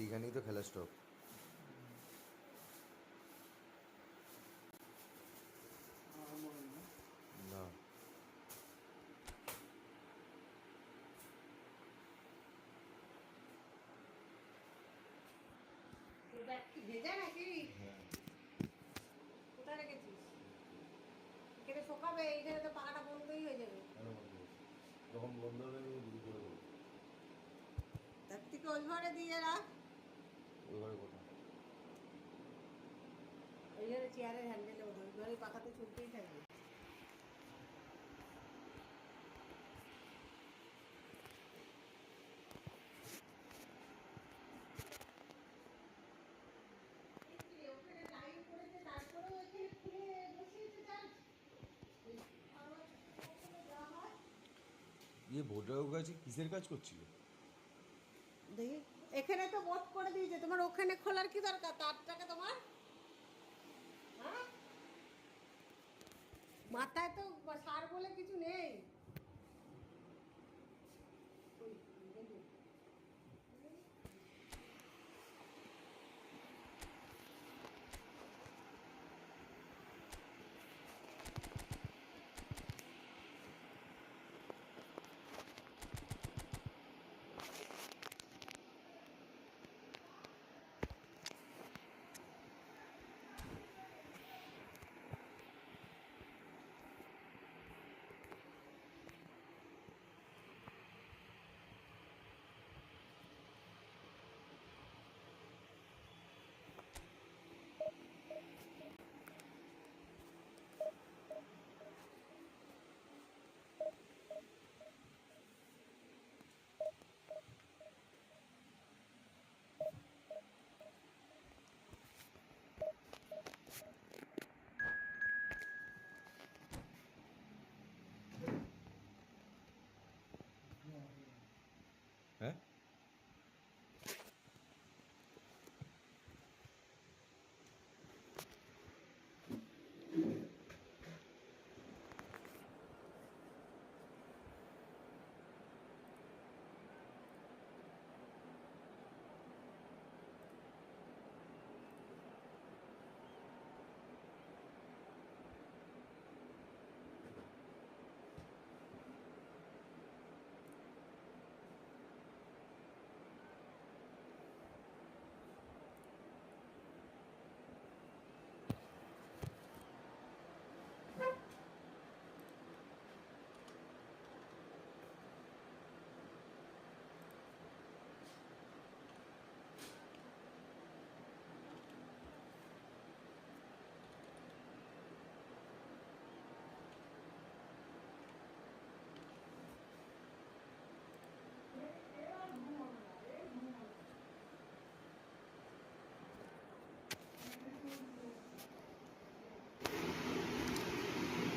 এইখানেই তো খেলা স্টপ। না ভেজা নাকি? কোথায় রেখেছিস? এখানে শোকাবে, এইখানে তো পাখাটা বন্ধই হয়ে যাবে। যখন বন্ধ হবে আমি বুঝি করে দেবো। তার থেকে ওই ঘরে দিয়ে রাখ। ওই ঘরে কোথায়? ওই ঘরে চেয়ারের হ্যান্ডেলে ওঠে, ওই ঘরে পাখাতে চলতেই থাকবে। ভোটার কাছে কিসের কাজ করছিল? দেখি এখানে তো বোট করে দিয়েছে, তোমার ওখানে খোলার কি দরকার? তারটাকে তোমার মাথায় তো সার বলে কিছু নেই। হ্যাঁ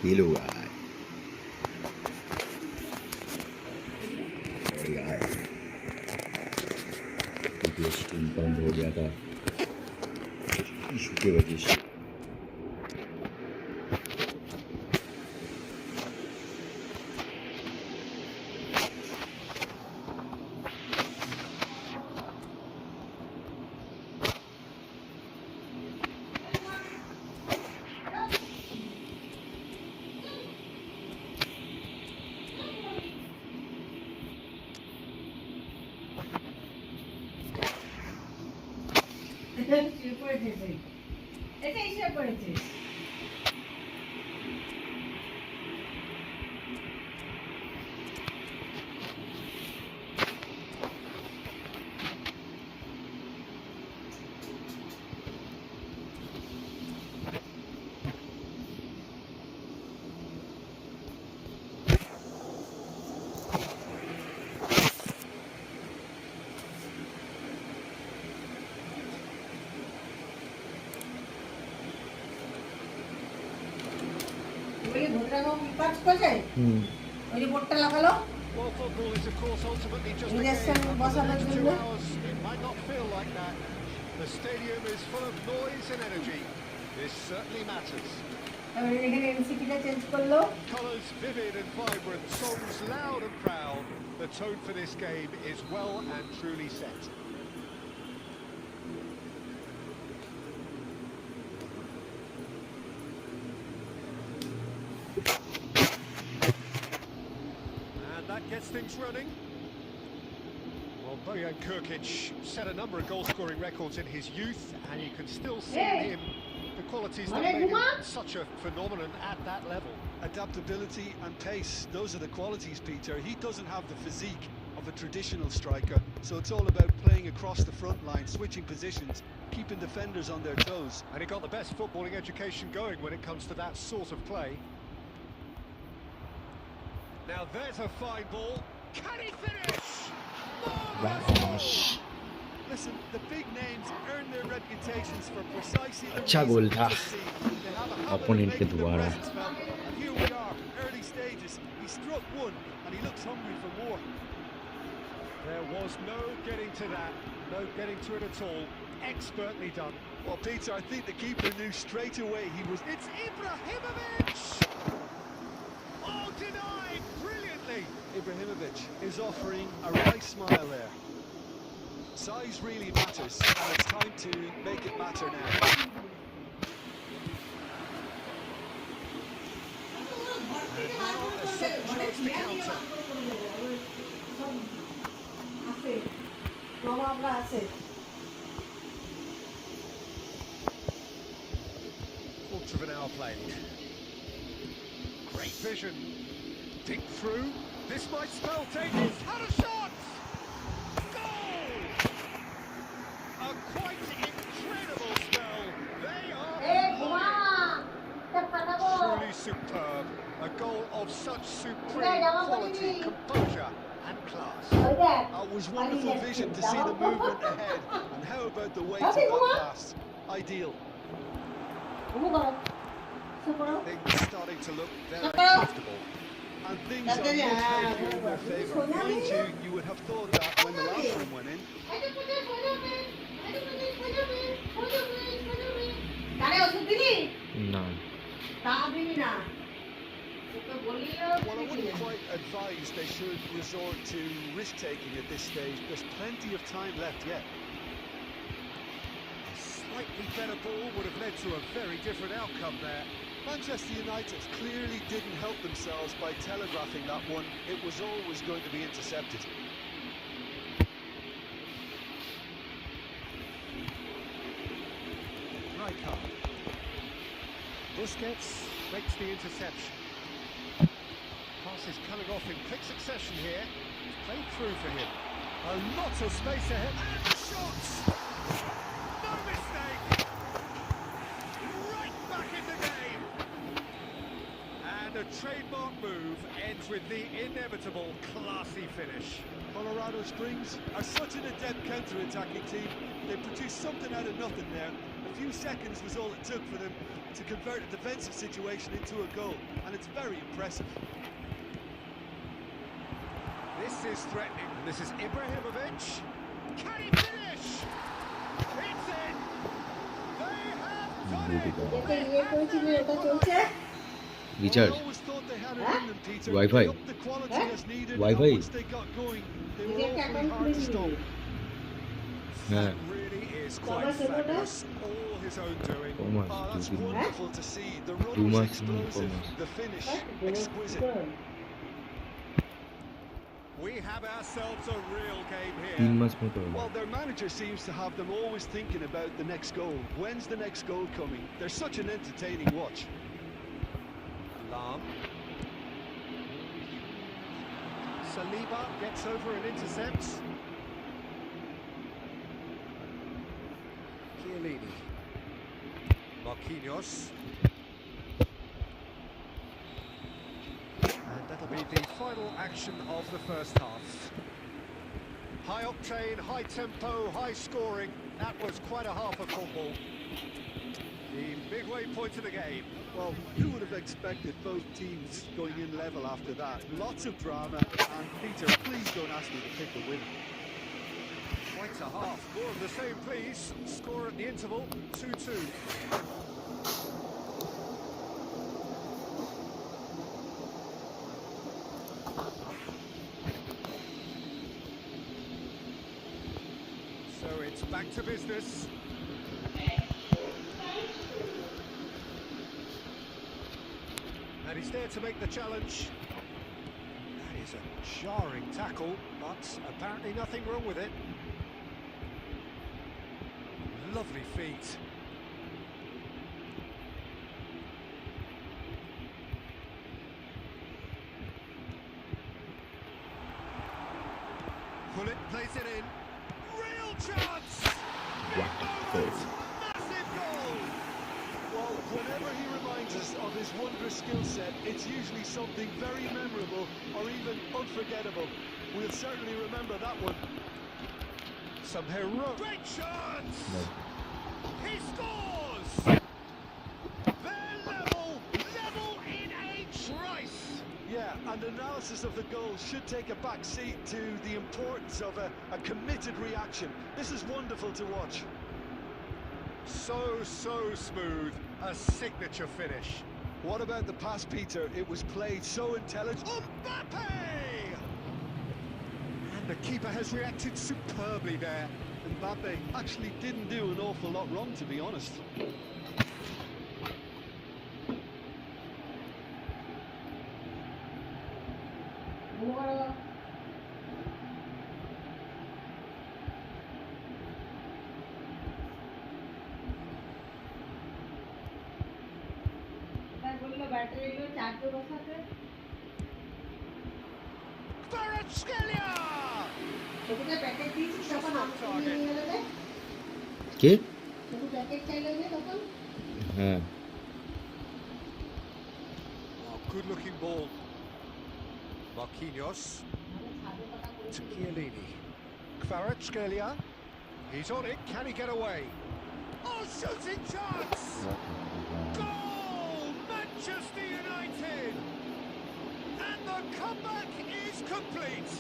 Hello guys. Hey guys. ये स्ट्रीम बंद हो गया था इशू की वजह से। শুয়ে পড়েছে, এটাই শুয়ে পড়েছে। কাজ করছে ওই যে বোর্ডটা লাগালো ইঞ্জেকশন বসানোর জন্য। এখানে এনসিপিটা চেঞ্জ করলো। Colours vivid and vibrant, songs loud and proud. The tone for this game is well and truly set. gets things running. Well, Bojan Krkic set a number of goal-scoring records in his youth, and you can still see in him the qualities that made him such a phenomenon at that level. Adaptability and pace, those are the qualities, Peter. He doesn't have the physique of a traditional striker, so it's all about playing across the front line, switching positions, keeping defenders on their toes. And he got the best footballing education going when it comes to that sort of play. Now there's a fine ball. Can he finish? Vamos. Listen, the big names earn their reputations for precisely the अच्छा reason goal we था just see. They have a habit of opponent के making their द्वारा। presence felt. And here we are, early stages. He struck one, and he looks hungry for more. There was no getting to that, no getting to it at all. Expertly done. Well, Peter, I think the keeper knew straight away he was... It's Ibrahimovic! Oh, denied brilliantly! Ibrahimovic is offering a right smile there. Size really matters, and it's time to make it matter now. A second chance to counter. Quarter of an hour played. Great vision. Dig through. This might spell danger. He's had a shot! Goal! A quite incredible spell. They are truly superb. A goal of such supreme quality, composure and class. That was wonderful vision to see the movement ahead. And how about the weight of that pass? Ideal. Things starting to look very comfortable. And things are much healthier in their favour. Mind you, you would have thought that when the last one went in. না Well, I wouldn't quite advise they should resort to risk-taking at this stage. There's plenty of time left yet. A slightly better ball would have led to a very different outcome there. Manchester United clearly didn't help themselves by telegraphing that one. It was always going to be intercepted. Rijkaard. Busquets makes the interception. Pass is coming off in quick succession here. It's played through for him. A lot of space ahead. And shots! No mistake! Right back in the game! And a trademark move ends with the inevitable classy finish. Colorado Springs are such an adept counter-attacking team. They produced something out of nothing there. A few seconds was all it took for them to convert a defensive situation into a goal, and it's very impressive. This is threatening. This is Ibrahimovic. Can he finish? It's in! They have done it! Recharge I always thought they had it in them, Peter. Wi-Fi. They upped the quality as needed, Wi-Fi. and once they got going, they were awfully hard to stop. হ্যাঁ Really is quite fabulous. All his own doing. Thomas, Oh, that's two wonderful to see. The run Too was much, explosive, Thomas. the finish exquisite. We have ourselves a real game 3 here. মাস মতো হলো Well, their manager seems to have them always thinking about the next goal. When's the next goal coming? They're such an entertaining watch. Lam. Saliba gets over and intercepts. Chiellini. Marquinhos. And that'll be the final action of the first half. High octane, high tempo, high scoring. That was quite a half of football. The midway point of the game. Well, who would have expected both teams going in level after that? Lots of drama, and Peter, please don't ask me to pick a winner. Quite a half. More of the same, please. Score at the interval, 2-2. So it's back to business. And he's there to make the challenge. That is a jarring tackle, but apparently nothing wrong with it. Lovely feet. Pull it, place it in. Real chance! Big moment! Massive goal! Well, whenever he reminds us of his wondrous skill set, it's usually something very memorable or even unforgettable. We'll certainly remember that one. Some heroic... Great chance! He scores! They're level in a trice! Yeah, and analysis of the goal should take a back seat to the importance of a committed reaction. This is wonderful to watch. So smooth. A signature finish. What about the pass, Peter? It was played so intelligent. Mbappe! And the keeper has reacted superbly there. Mbappe actually didn't do an awful lot wrong, to be honest. Número battery চার্জে বসাতে Kvaratskhelia! সেটা packet দিয়েছি তখন আমি নিয়ে গেলে কে? শুধু packet চাইলে যে তখন হ্যাঁ Oh, good looking ball. Marquinhos to Chiellini. Kvaratskhelia. He's on it. Can he get away? Oh, shooting chance! Goal! Manchester United! And the comeback is complete.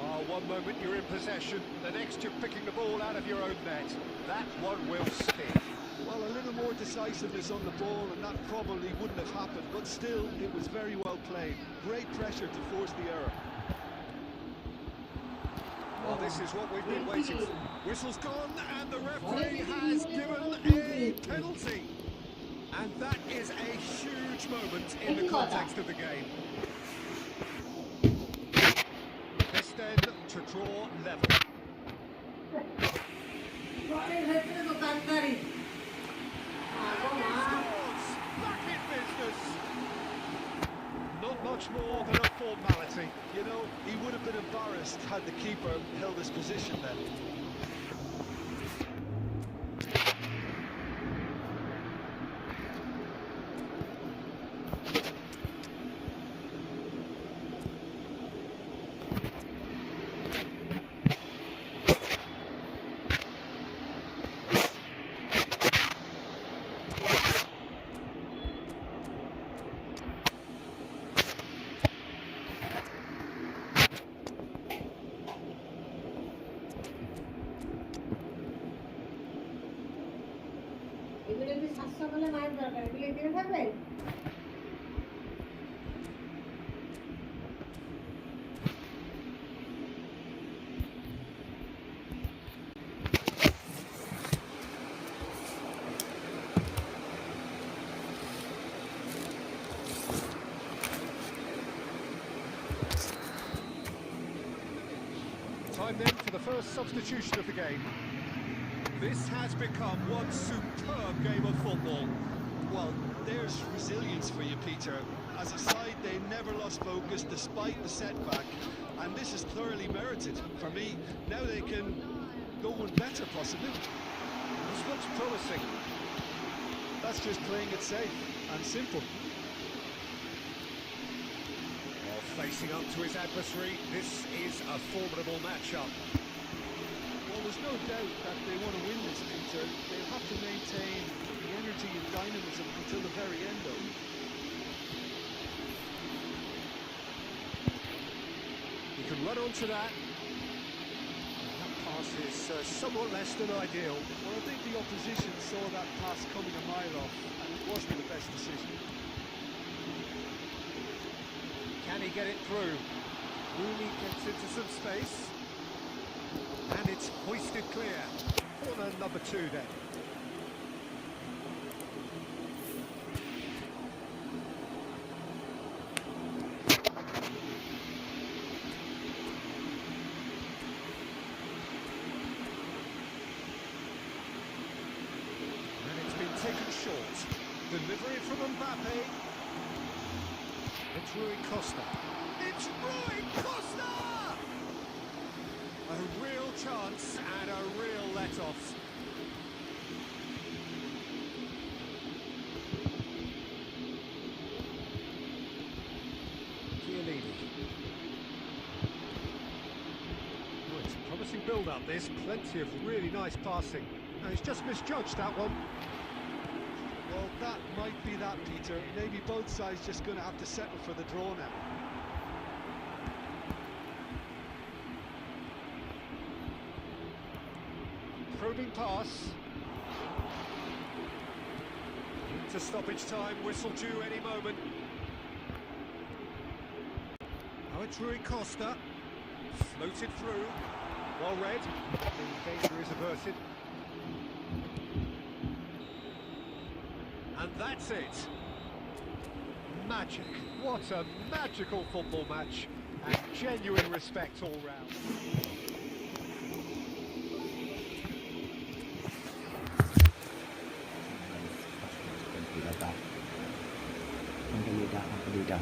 Oh, one moment you're in possession, the next you're picking the ball out of your own net. That one will stick. Well, a little more decisiveness on the ball, and that probably wouldn't have happened, but still, it was very well played. Great pressure to force the error. Well, this is what we've been waiting for. Whistle's gone, and the referee has given a penalty. And that is a huge moment in the context of the game. This then to draw level. ঘরের ভেতরে দোকানদারি And he scores! Back in business! Not much more than a formality. You know, he would have been embarrassed had the keeper held his position then. এগুলো কি 700 বলে মায়ের দরকার এগুলো দিয়ে থাকবেন Time then for the first substitution of the game. This has become one superb game of football. Well, there's resilience for you, Peter. As a side, they never lost focus despite the setback, and this is thoroughly merited. For me, now they can go one better, possibly. This looks promising. That's just playing it safe and simple. While facing up to his adversary, this is a formidable matchup. Well, there's no doubt that they want to win this, Peter. They'll have to maintain the energy and dynamism until the very end, though. He can run onto that. That pass is somewhat less than ideal. Well, I think the opposition saw that pass coming a mile off, and it wasn't the best decision. Can he get it through? Rooney gets into some space. And it's hoisted clear. Corner number 2 then. short. Delivery from Mbappe. It's Rui Costa. It's Rui Costa! A real chance and a real let-off. Chiellini. Oh, it's a promising build-up this, plenty of really nice passing. No, he's just misjudged that one. Well, that might be that, Peter. Maybe both sides just going to have to settle for the draw now. Probing pass. To stoppage time, whistle due any moment. Oh, it's Rui Costa. Floated through. Well read. The danger is averted. And that's it. Magic. What a magical football match. And genuine respect all round. Tranquilidad.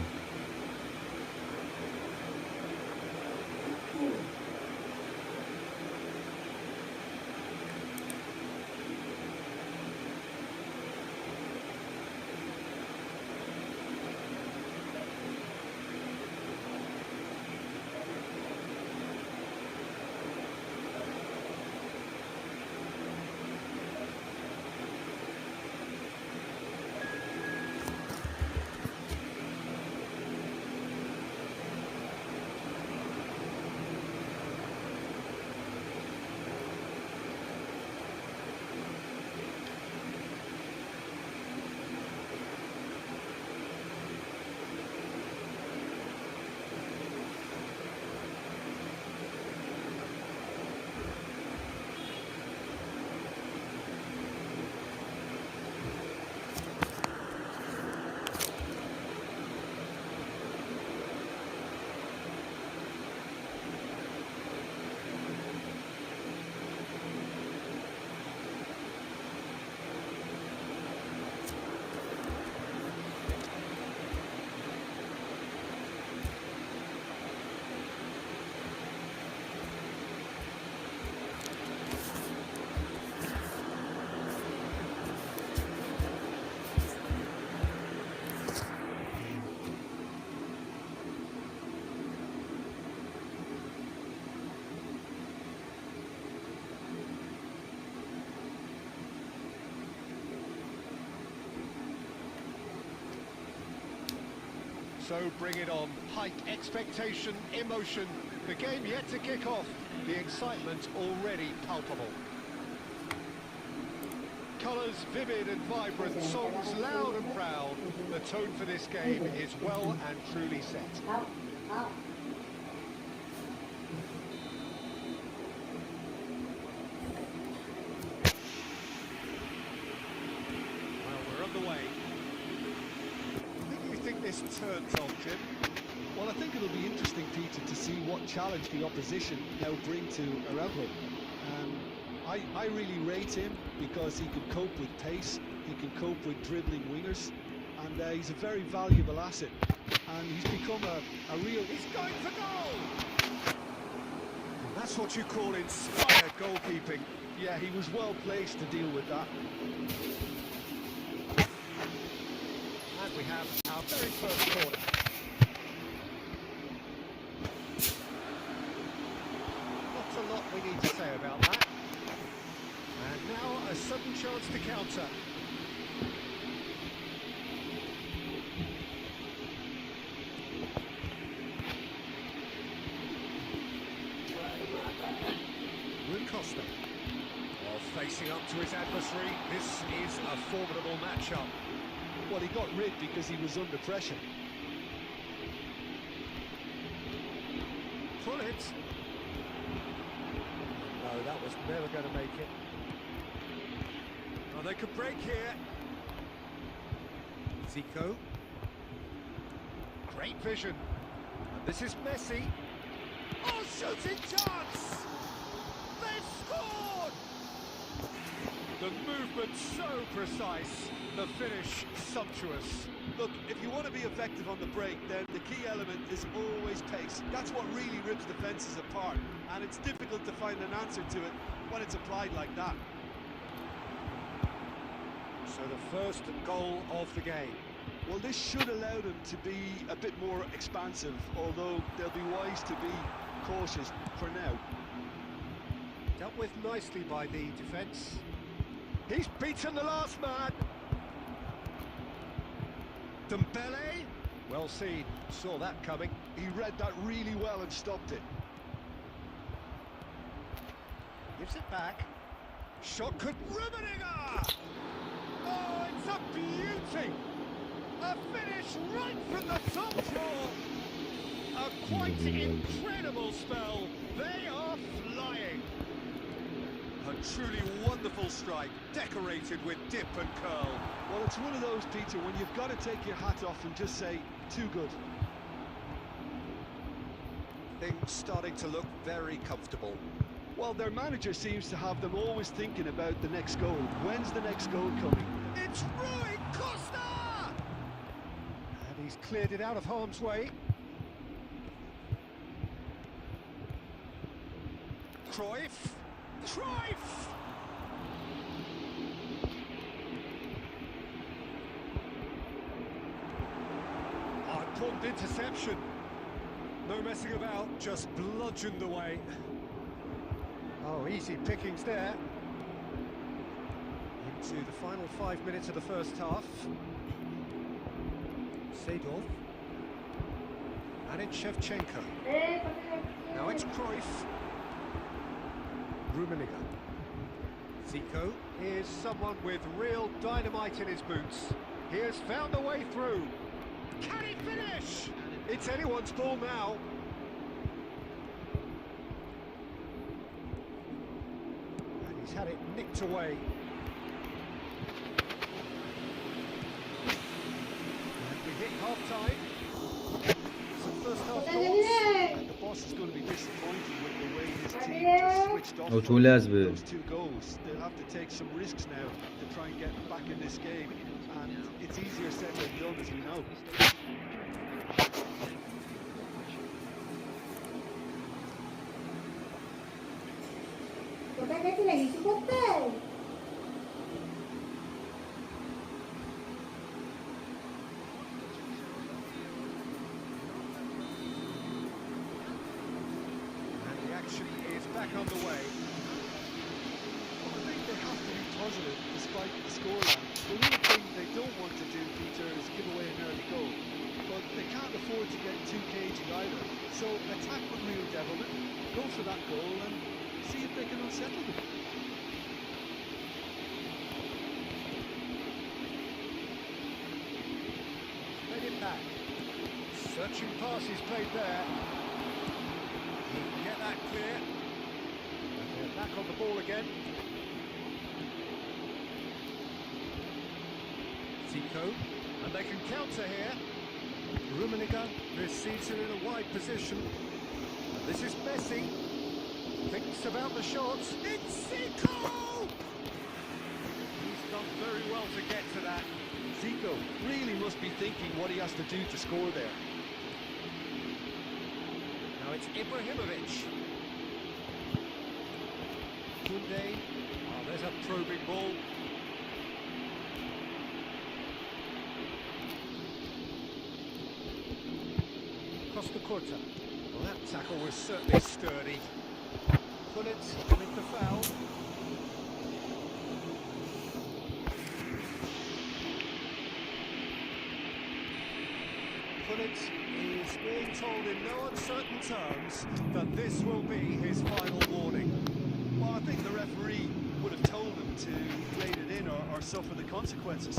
So bring it on. Hype, expectation, emotion. The game yet to kick off. The excitement already palpable. Colours vivid and vibrant, songs loud and proud. The tone for this game is well and truly set. Out. Well, we're underway. Who do you think this turns on, Jim? Well, I think it'll be interesting, Peter, to see what challenge the opposition now bring to Araujo. I really rate him because he can cope with pace, he can cope with dribbling wingers, and he's a very valuable asset. And he's become a real... He's going for goal! That's what you call inspired goalkeeping. Yeah, he was well placed to deal with that. And we have our very first corner. Not a lot we need to say about that. And now a sudden chance to counter. Rui Costa. While facing up to his adversary, this is a formidable matchup. Well, he got rid because he was under pressure. Pull it. No, that was never going to make it. Oh, they could break here. Zico. Great vision. And this is Messi. Oh, shooting chance! They've scored! The movement so precise. the finish sumptuous. Look, if you want to be effective on the break, then the key element is always pace. That's what really rips defences apart, and it's difficult to find an answer to it when it's applied like that. So the first goal of the game. Well, this should allow them to be a bit more expansive, although they'll be wise to be cautious for now. Dealt with nicely by the defence. He's beaten the last man. Dembele, well seen, saw that coming. He read that really well and stopped it. Gives it back. Shot could Rummenigge! Oh, it's a beauty! A finish right from the top floor! A quite incredible spell. They are flying. A truly wonderful strike, decorated with dip and curl. Well, it's one of those, Peter, when you've got to take your hat off and just say, too good. Things starting to look very comfortable. Well, their manager seems to have them always thinking about the next goal. When's the next goal coming? It's Rui Costa! And he's cleared it out of harm's way. Cruyff! Cruyff! Oh, important interception. No messing about, just bludgeoned away. Oh, easy pickings there. Into the final 5 minutes of the first half. Seedorf. And it's Shevchenko. Now it's Cruyff. Rummenigge. Zico is someone with real dynamite in his boots. He has found a way through. Can he finish? It's anyone's ball now. And he's had it nicked away. And we hit half-time. Some first half thoughts. And the boss is going to be disappointed with the way his team just switched off O from czule zły. those two goals. They'll have to take some risks now to try and get back in this game. And it's easier said than done, as we know. কোথায় গেছিলে কিছু করতে? And the action is back underway. Well, I think they have to be positive despite the scoreline. The one thing they don't want to do, Peter, is give away an early goal. But they can't afford to get too cagey either. So attack with real devilment, go for that goal and see if they can unsettle them. Played it back. Searching pass is played there. He can get that clear. And they're back on the ball again. Zico. And they can counter here. Rummenigge receives it in a wide position. And this is Messi. Thinks about the shots. It's Zico! He's done very well to get to that. Zico really must be thinking what he has to do to score there. Now it's Ibrahimovic. Koundé. Oh, there's a probing ball. Costa Curta. Well, that tackle was certainly sturdy. Gullit with the foul. Gullit is being told in no uncertain terms that this will be his final warning. Well, I think the referee would have told him to blade it in or suffer the consequences.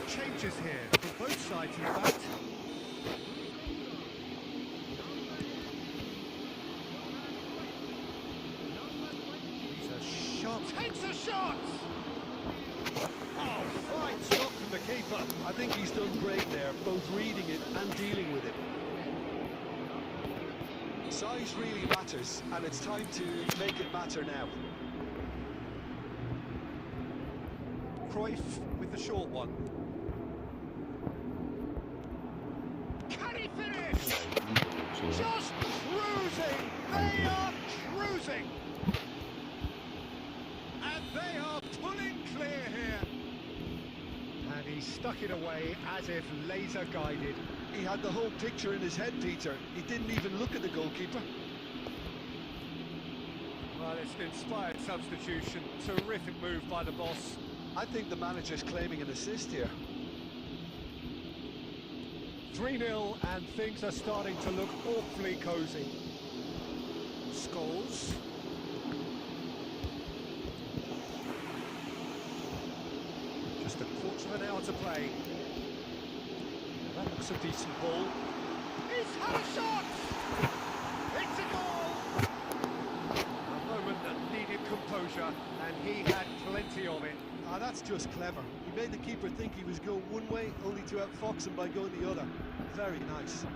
changes here from both sides, in fact. He's a shot. Takes a shot! Oh, fine stop from the keeper. I think he's done great there, both reading it and dealing with it. Size really matters, and it's time to make it matter now. Cruyff with the short one. Can he finish? Just cruising! They are cruising! And they are pulling clear here. And he stuck it away as if laser guided. He had the whole picture in his head, Peter. He didn't even look at the goalkeeper. Well, it's an inspired substitution. Terrific move by the boss. I think the manager's claiming an assist here. 3-0 and things are starting to look awfully cosy. Scholes. Just a quarter of an hour to play. That looks a decent ball. He's had a shot! It's a goal! A moment that needed composure, and he had plenty of it. Ah, that's just clever. He made the keeper think he was going one way, only to outfox him by going the other. Very nice.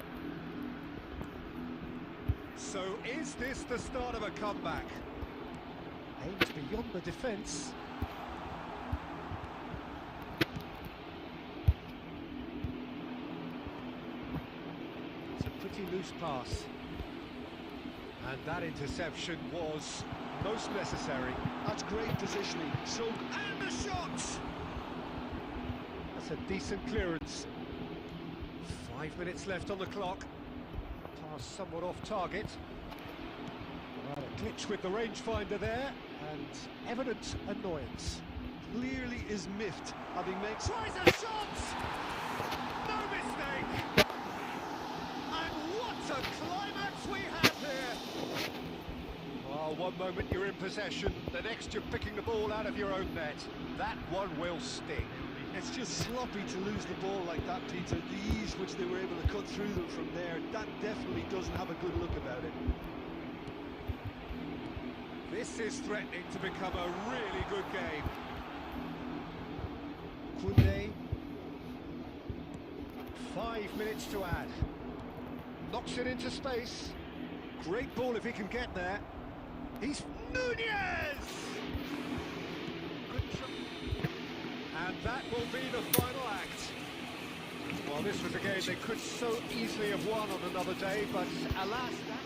So is this the start of a comeback? Aims beyond the defence. It's a pretty loose pass. And that interception was most necessary. That's great positioning. So, And the shot! That's a decent clearance. 5 minutes left on the clock. Pass somewhat off target. Well, a glitch with the rangefinder there, and evident annoyance. clearly is miffed, having made... Tries a shot! No mistake! And what a climax we have here! Well, one moment you're in possession, the next you're picking the ball out of your own net. That one will sting. It's just sloppy to lose the ball like that, Peter. The ease which they were able to cut through them from there, that definitely doesn't have a good look about it. This is threatening to become a really good game. Koundé. 5 minutes to add. Knocks it into space. Great ball if he can get there. He's Nunez! Good try. And that will be the final act. Well, this was a game they could so easily have won on another day, but alas, that...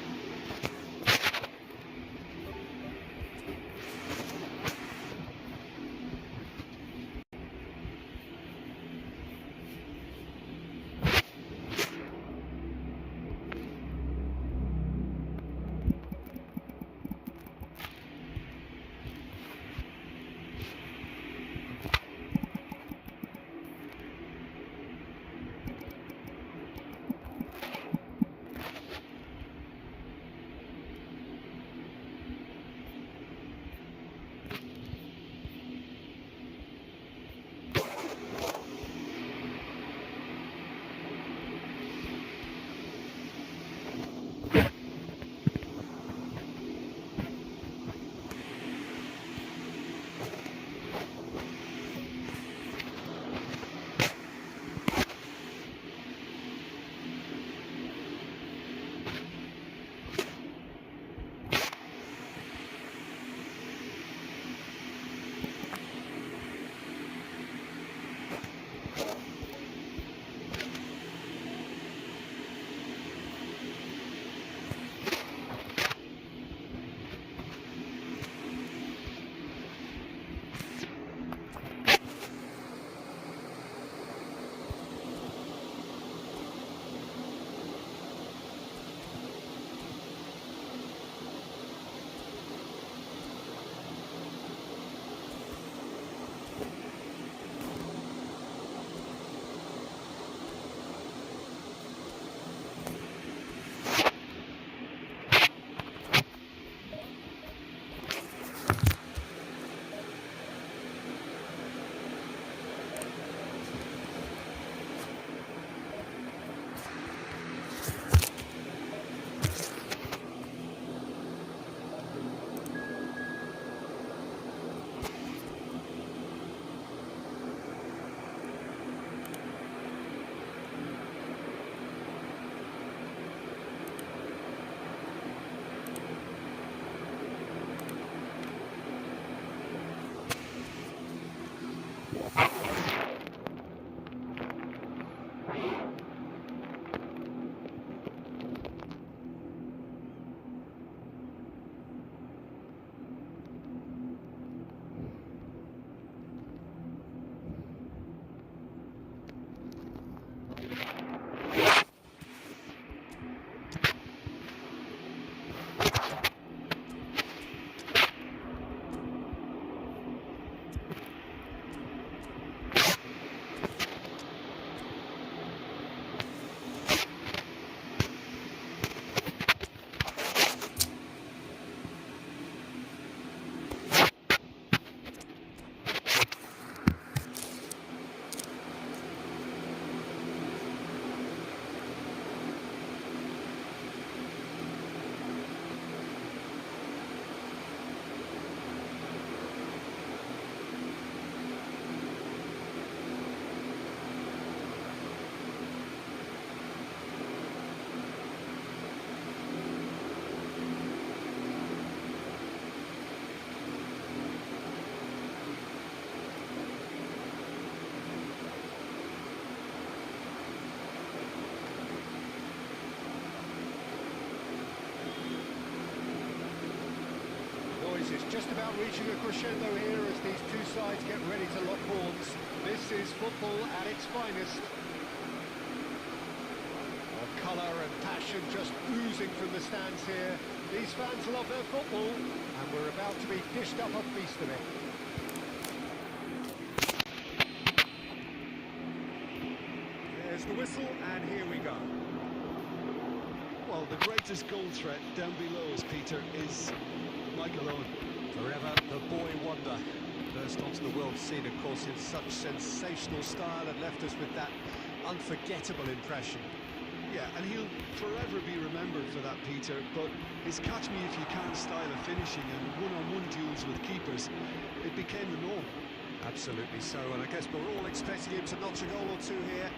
It's just about reaching a crescendo here as these two sides get ready to lock horns. This is football at its finest. Colour and passion just oozing from the stands here. These fans love their football, and we're about to be dished up a feast of it. There's the whistle, and here we go. Well, the greatest goal threat down below us, Peter, is Michael Owen. Forever the boy wonder. Burst onto the world scene, of course, in such sensational style and left us with that unforgettable impression. Yeah, and he'll forever be remembered for that, Peter, but his catch-me-if-you-can style of finishing and one-on-one duels with keepers, it became the norm. Absolutely so, and I guess we're all expecting him to notch a goal or two here.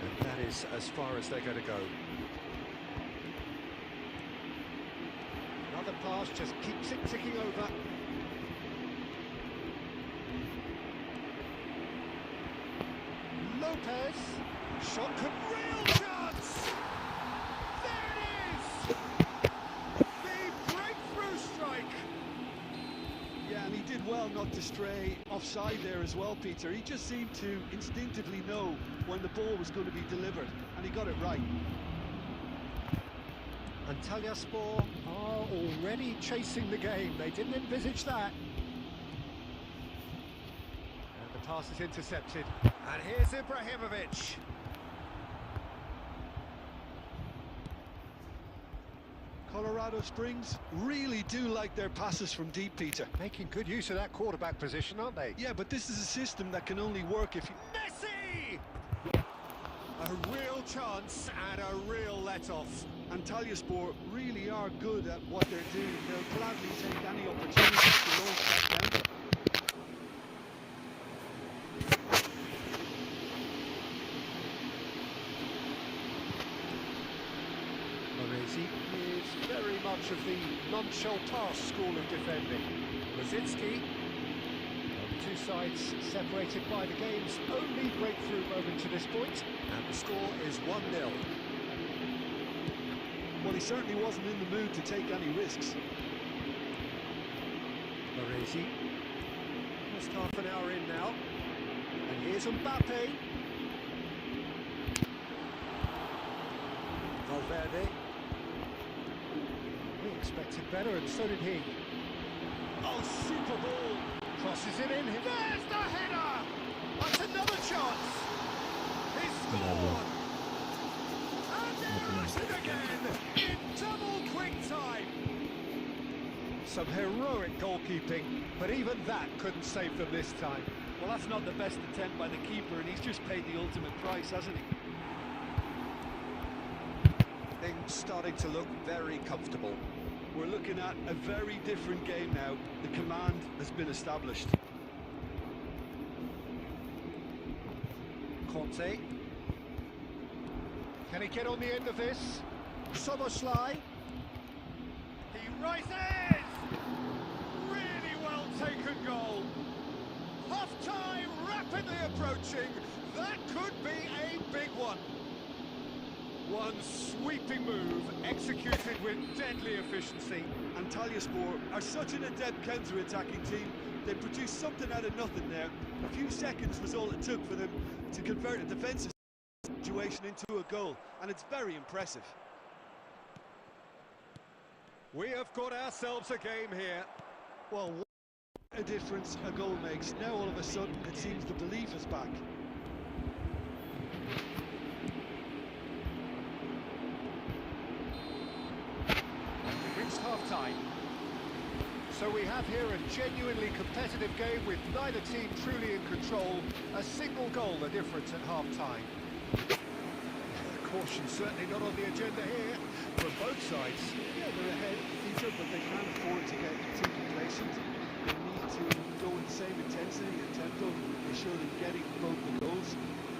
And that is as far as they're going to go. Another pass just keeps it ticking over. Lopez, shot could real chance! There it is! The breakthrough strike! Yeah, and he did well not to stray offside there as well, Peter. He just seemed to instinctively know when the ball was going to be delivered, and he got it right. Antalyaspor are already chasing the game. They didn't envisage that. And the pass is intercepted. And here's Ibrahimovic. Colorado Springs really do like their passes from deep, Peter. Making good use of that quarterback position, aren't they? Yeah, but this is a system that can only work if you... Messi! A real chance and a real let-off. Antalyaspor really are good at what they're doing. They'll gladly take any opportunity to launch that down. Baresi is very much of the non-Choltas school of defending. Rosicki, the two sides separated by the game's only breakthrough moment to this point, and the score is 1-0. Well, he certainly wasn't in the mood to take any risks. Baresi, just half an hour in now, and here's Mbappe. Valverde. We expected better, and so did he. Oh, super ball! Crosses it in. There's the header! That's another chance! He scored! And there is it again! In double quick time! Some heroic goalkeeping, but even that couldn't save them this time. Well, that's not the best attempt by the keeper, and he's just paid the ultimate price, hasn't he? Things starting to look very comfortable. We're looking at a very different game now. The command has been established. Conte. Can he get on the end of this? Soboslai. He rises! Really well taken goal. rapidly approaching. That could be a big one. One sweeping move, executed with deadly efficiency. Antalyaspor are such an adept counter-attacking team. They produced something out of nothing there. A few seconds was all it took for them to convert a defensive situation into a goal, and it's very impressive. We have got ourselves a game here. Well, what a difference a goal makes. Now all of a sudden it seems the belief is back. We've reached half-time. So we have here a genuinely competitive game with neither team truly in control. A single goal the difference at half-time. Caution certainly not on the agenda here from both sides. Yeah, they're ahead, Peter, but they can't afford to get too complacent. They need to go with the same intensity and tempo they showed in getting both the goals.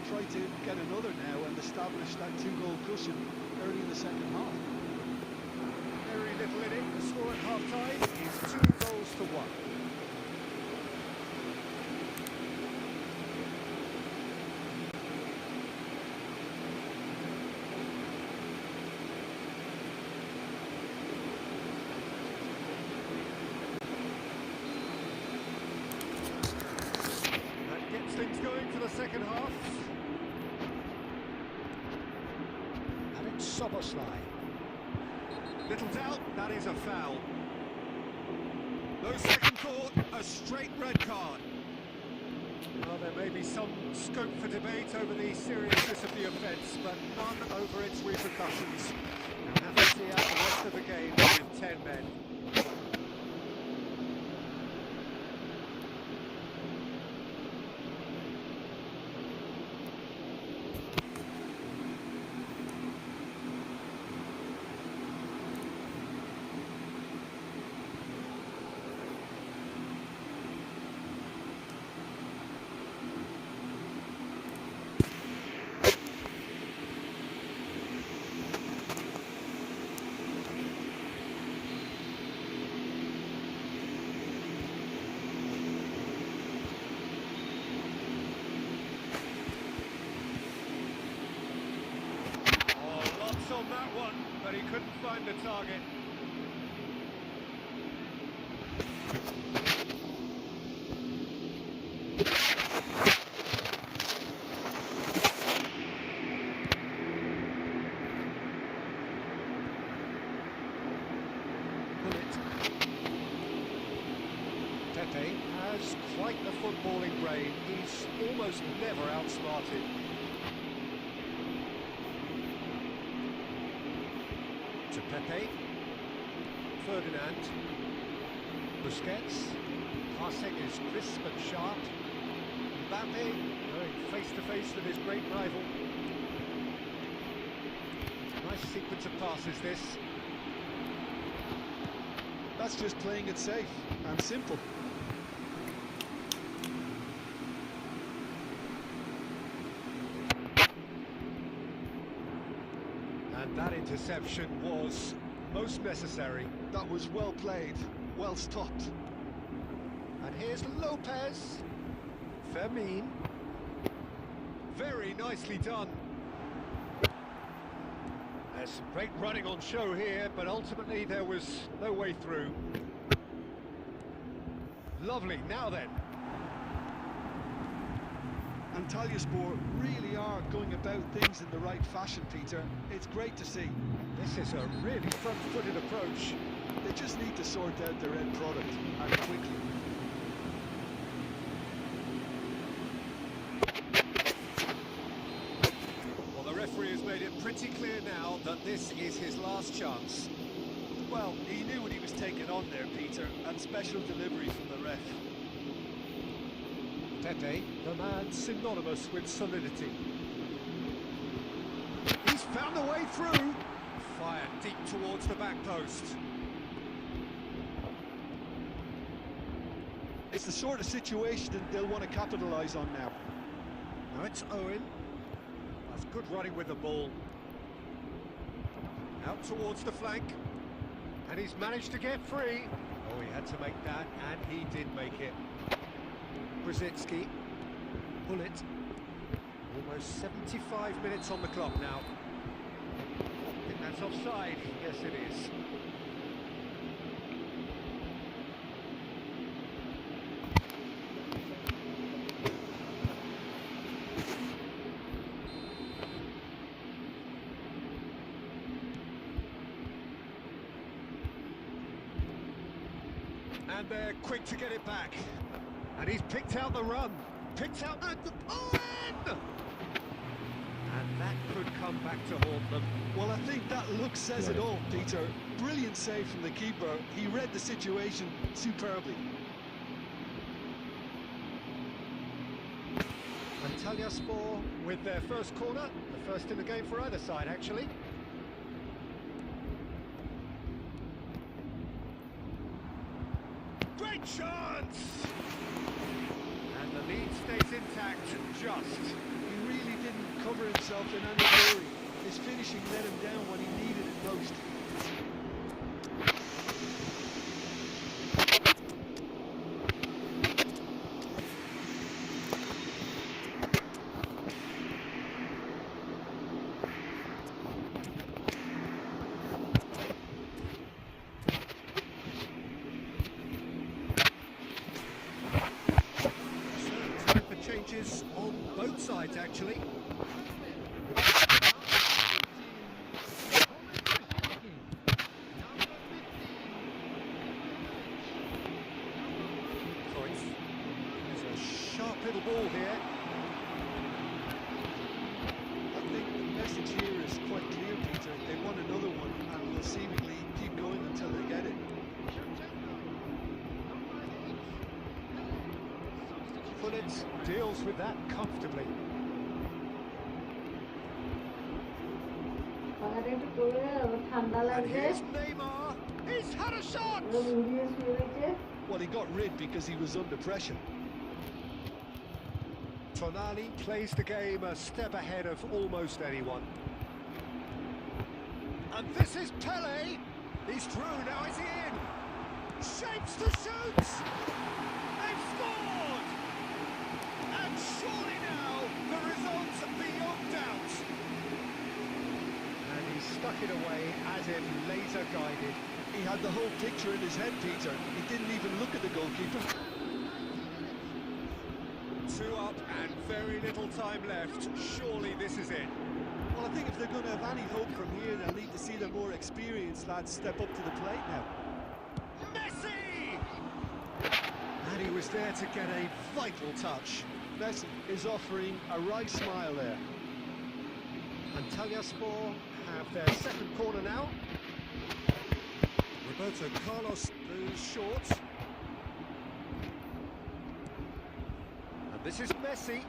Try to get another now and establish that two-goal cushion early in the second half. Very little in it. The score at half-time is 2-1. Things going for the second half. And it's Szoboszlai. Little doubt, that is a foul. No second thought, a straight red card. Well, there may be some scope for debate over the seriousness of the offence, but none over its repercussions. We'll have to see out the rest of the game with 10 men. On that one, but he couldn't find the target. Pepe has quite the footballing brain. He's almost never outsmarted. To Pepe, Ferdinand, Busquets, passing is crisp and sharp, Mbappe going face-to-face with his great rival. Nice sequence of passes this. That's just playing it safe and simple. And that interception was most necessary. That was well played, well stopped. And here's Lopez. Fermin. Very nicely done. There's some great running on show here, but ultimately there was no way through. Lovely, now then. Antalyaspor really are going about things in the right fashion, Peter. It's great to see. This is a really front-footed approach. They just need to sort out their end product, and quickly. Well, the referee has made it pretty clear now that this is his last chance. Well, he knew what he was taking on there, Peter, and special delivery from the ref. Pepe, the man synonymous with solidity. He's found a way through. Fired deep towards the back post. It's the sort of situation that they'll want to capitalise on now. Now it's Owen. That's good running with the ball. Out towards the flank. And he's managed to get free. Oh, he had to make that, and he did make it. Brzezinski. pull it. Almost 75 minutes on the clock now. I think that's offside. Yes, it is. And they're quick to get it back. And he's picked out the run. Picked out the... Oh, in! And that could come back to haunt them. Well, I think that look says it all, Peter. Brilliant save from the keeper. He read the situation superbly. Antalyaspor with their first corner. The first in the game for either side, actually. Great chance! And the lead stays intact, just. He really didn't cover himself in any hurry. His finishing let him down when he needed it most. Time for changes on both sides, actually. There's a sharp little ball here. I think the message here is quite clear, Peter. They want another one and will seemingly keep going until they get it. Pullet deals with that comfortably. পাহাড়ে একটু পড়ে ঠান্ডা And লাগছে here's Neymar. He's had a shot! মুড়িয়ে শুয়ে রয়েছে Well, he got rid because he was under pressure. Tonali plays the game a step ahead of almost anyone. And this is Pele. He's through, now is he in? Shapes to shoot! They've scored! And surely now the result's beyond doubt. And he stuck it away as if laser guided. He had the whole picture in his head, Peter. He didn't even look at the goalkeeper. 2 up and very little time left. Surely this is it. Well, I think if they're going to have any hope from here, they'll need to see the more experienced lads step up to the plate now. Messi! And he was there to get a vital touch. Messi is offering a right smile there. Antalyaspor have their second corner now. Roberto Carlos moves short. And this is Messi.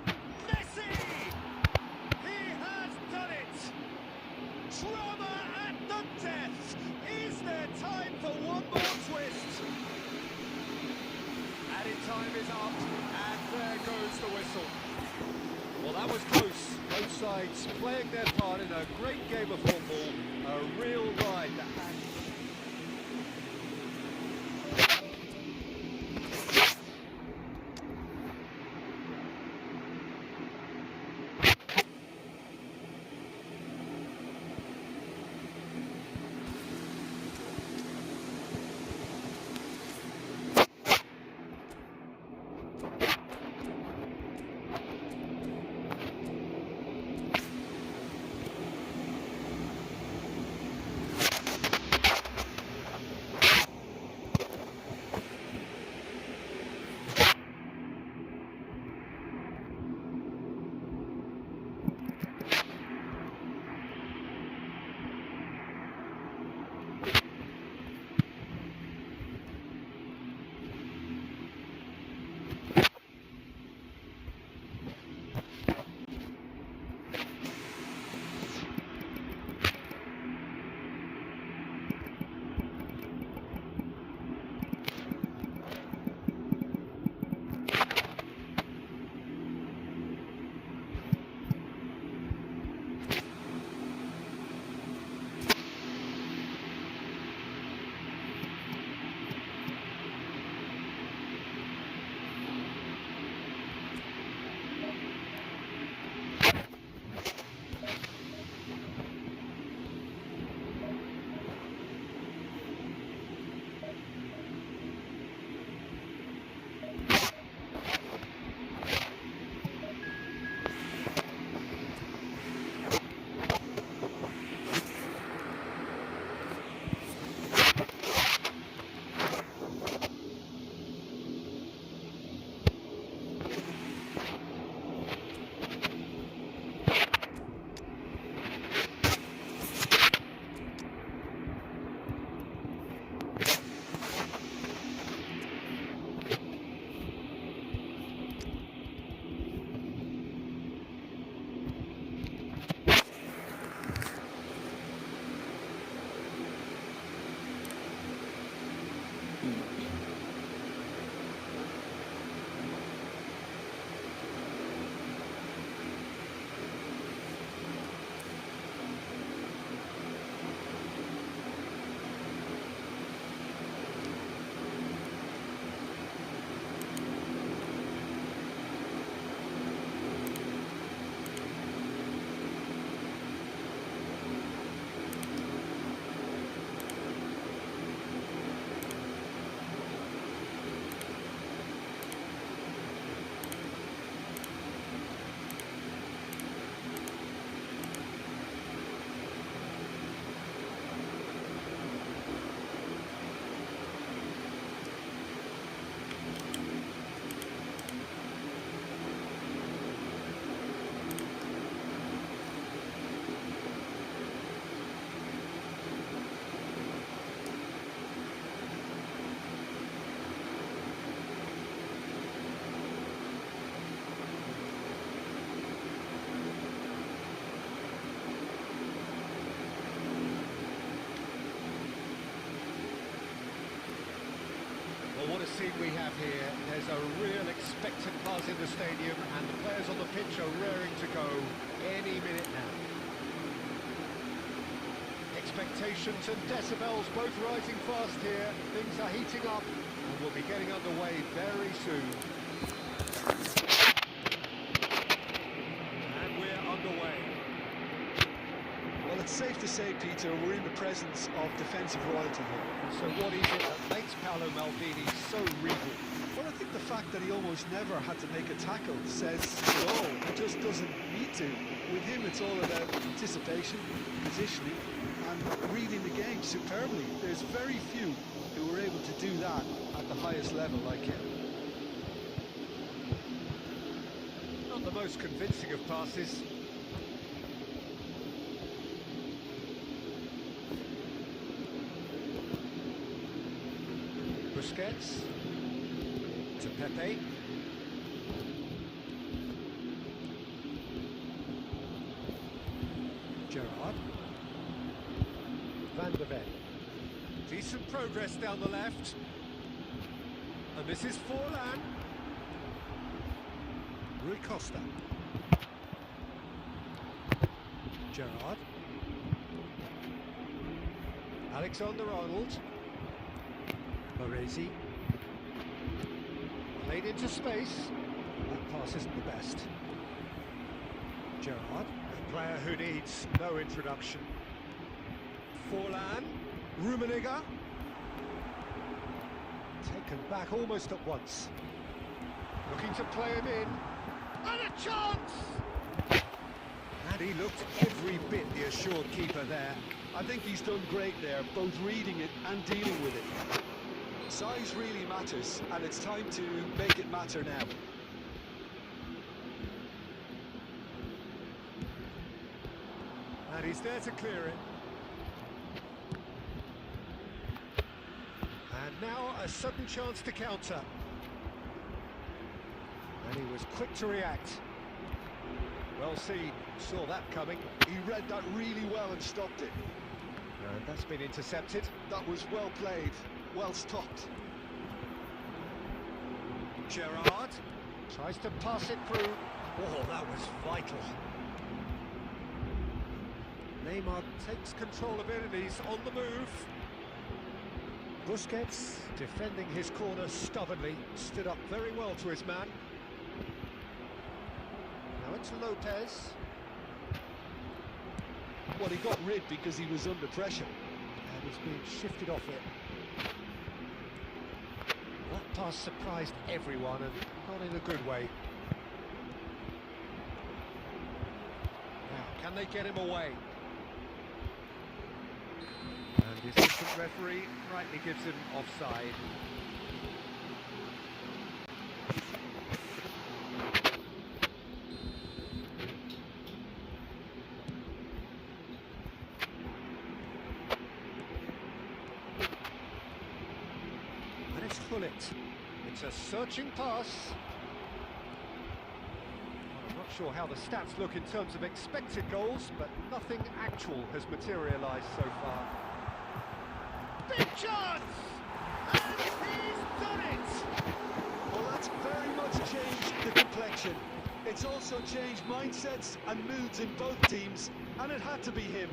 Messi! He has done it! Drama at the death! Is there time for one more twist? Added time is up, and there goes the whistle. Well, that was close. Both sides playing their part in a great game of football. A real ride that had... have here. There's a real expectant buzz in the stadium, and the players on the pitch are raring to go any minute now. Expectations and decibels both rising fast here. Things are heating up, and we'll be getting underway very soon. And we're underway. Well, it's safe to say, Peter, we're in the presence of defensive royalty here. So what is it that makes Paolo Maldini so regal? Well, I think the fact that he almost never had to make a tackle says it all. He just doesn't need to. With him, it's all about anticipation, positioning, and reading the game superbly. There's very few who are able to do that at the highest level like him. Not the most convincing of passes. Busquets to Pepe. Gerrard. Van de Ven. Decent progress down the left. And this is Forlan. Rui Costa. Gerrard. Alexander-Arnold. Baresi. Played into space. That pass isn't the best. Gerrard. A player who needs no introduction. Forlan. Rummenigge. Taken back almost at once. Looking to play him in. And a chance! And he looked every bit the assured keeper there. I think he's done great there, both reading it and dealing with it. Size really matters, and it's time to make it matter now. And he's there to clear it. And now a sudden chance to counter. And he was quick to react. Well seen, saw that coming. He read that really well and stopped it. And that's been intercepted. That was well played, well stopped. Gerrard tries to pass it through. Oh, that was vital. Neymar takes control of it and he's on the move. Busquets, defending his corner stubbornly, stood up very well to his man. Now it's Lopez. Well, he got rid because he was under pressure. And he's being shifted off it. That pass surprised everyone and not in a good way. Now, can they get him away? And the assistant referee rightly gives him offside. And it's Gullit. It's a searching pass. I'm not sure how the stats look in terms of expected goals, but nothing actual has materialised so far. Big chance! And he's done it! Well, that's very much changed the complexion. It's also changed mindsets and moods in both teams, and it had to be him.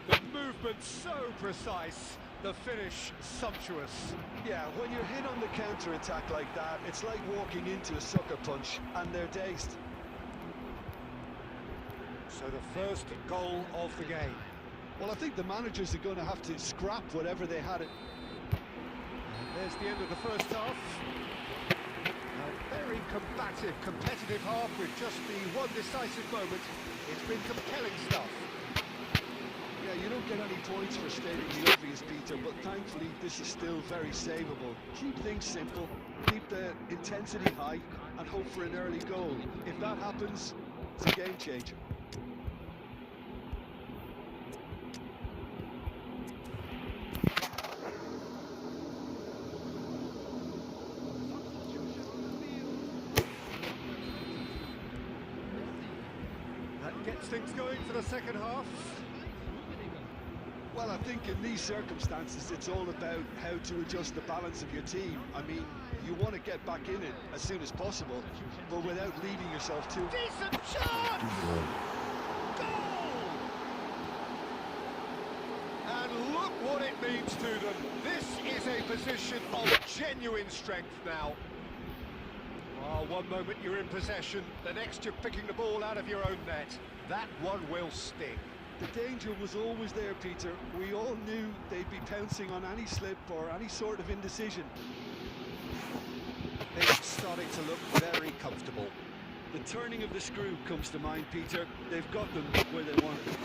The movement so precise, the finish sumptuous. Yeah, when you're hit on the counter-attack like that, it's like walking into a sucker punch, and they're dazed. So the first goal of the game. Well, I think the managers are going to have to scrap whatever they had it. And there's the end of the first half. A very combative, competitive half with just the one decisive moment. It's been compelling stuff. Yeah, you don't get any points for stating the obvious, Peter, but thankfully this is still very savable. Keep things simple, keep the intensity high, and hope for an early goal. If that happens, it's a game changer. That gets things going for the second half. Well, I think in these circumstances, it's all about how to adjust the balance of your team. I mean, you want to get back in it as soon as possible, but without leaving yourself too... Decent chance! Goal! And look what it means to them. This is a position of genuine strength now. Oh, one moment you're in possession, the next you're picking the ball out of your own net. That one will sting. The danger was always there, Peter. We all knew they'd be pouncing on any slip or any sort of indecision. They're starting to look very comfortable. The turning of the screw comes to mind, Peter. They've got them where they want it.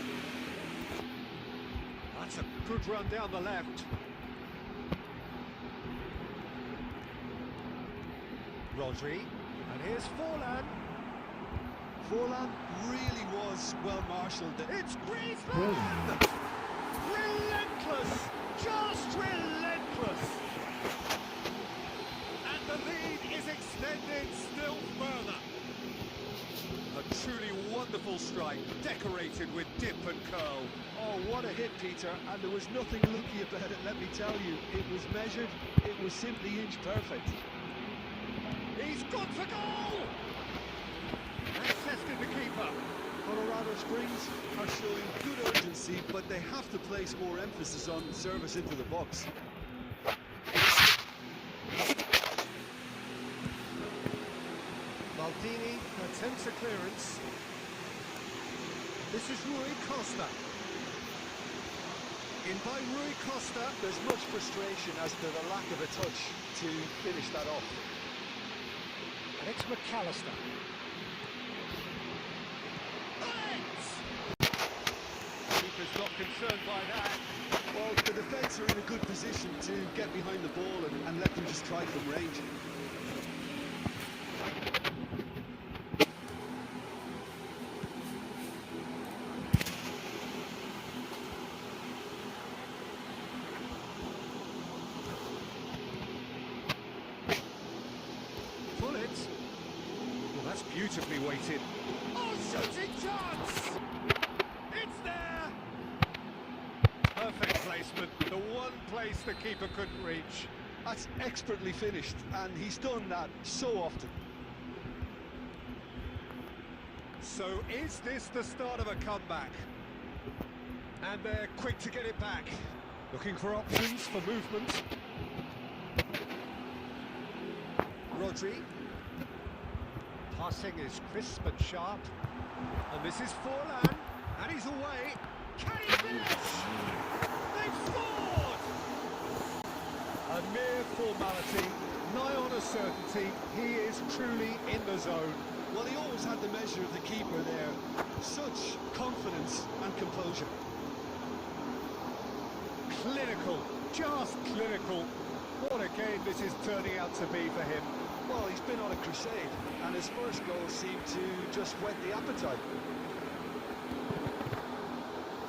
That's a good run down the left. Rodri, and here's Forlan. Forlan really was well marshalled. It's Griezmann! Relentless! Just relentless! And the lead is extended still further. A truly wonderful strike, decorated with dip and curl. Oh, what a hit, Peter, and there was nothing lucky about it, let me tell you. It was measured, it was simply inch perfect. He's gone for goal! Accessed the keeper. Colorado Springs are showing good urgency, but they have to place more emphasis on service into the box. Maldini attempts a clearance. This is Rui Costa. In by Rui Costa. There's much frustration as to the lack of a touch to finish that off. And it's McAllister. Keeper's not concerned by that. Well, the defence are in a good position to get behind the ball and let them just try from range. Pull it. Well, that's beautifully weighted. Oh, shooting chance! It's there! Perfect placement, the one place the keeper couldn't reach. That's expertly finished, and he's done that so often. So is this the start of a comeback? And they're quick to get it back. Looking for options for movement. Rodri. Passing is crisp and sharp. And this is Forlan. And he's away. Can he finish? They've scored! A mere formality, nigh on a certainty. He is truly in the zone. Well, he always had the measure of the keeper there. Such confidence and composure. Clinical, just clinical. What a game this is turning out to be for him. Well, he's been on a crusade, and his first goal seemed to just whet the appetite.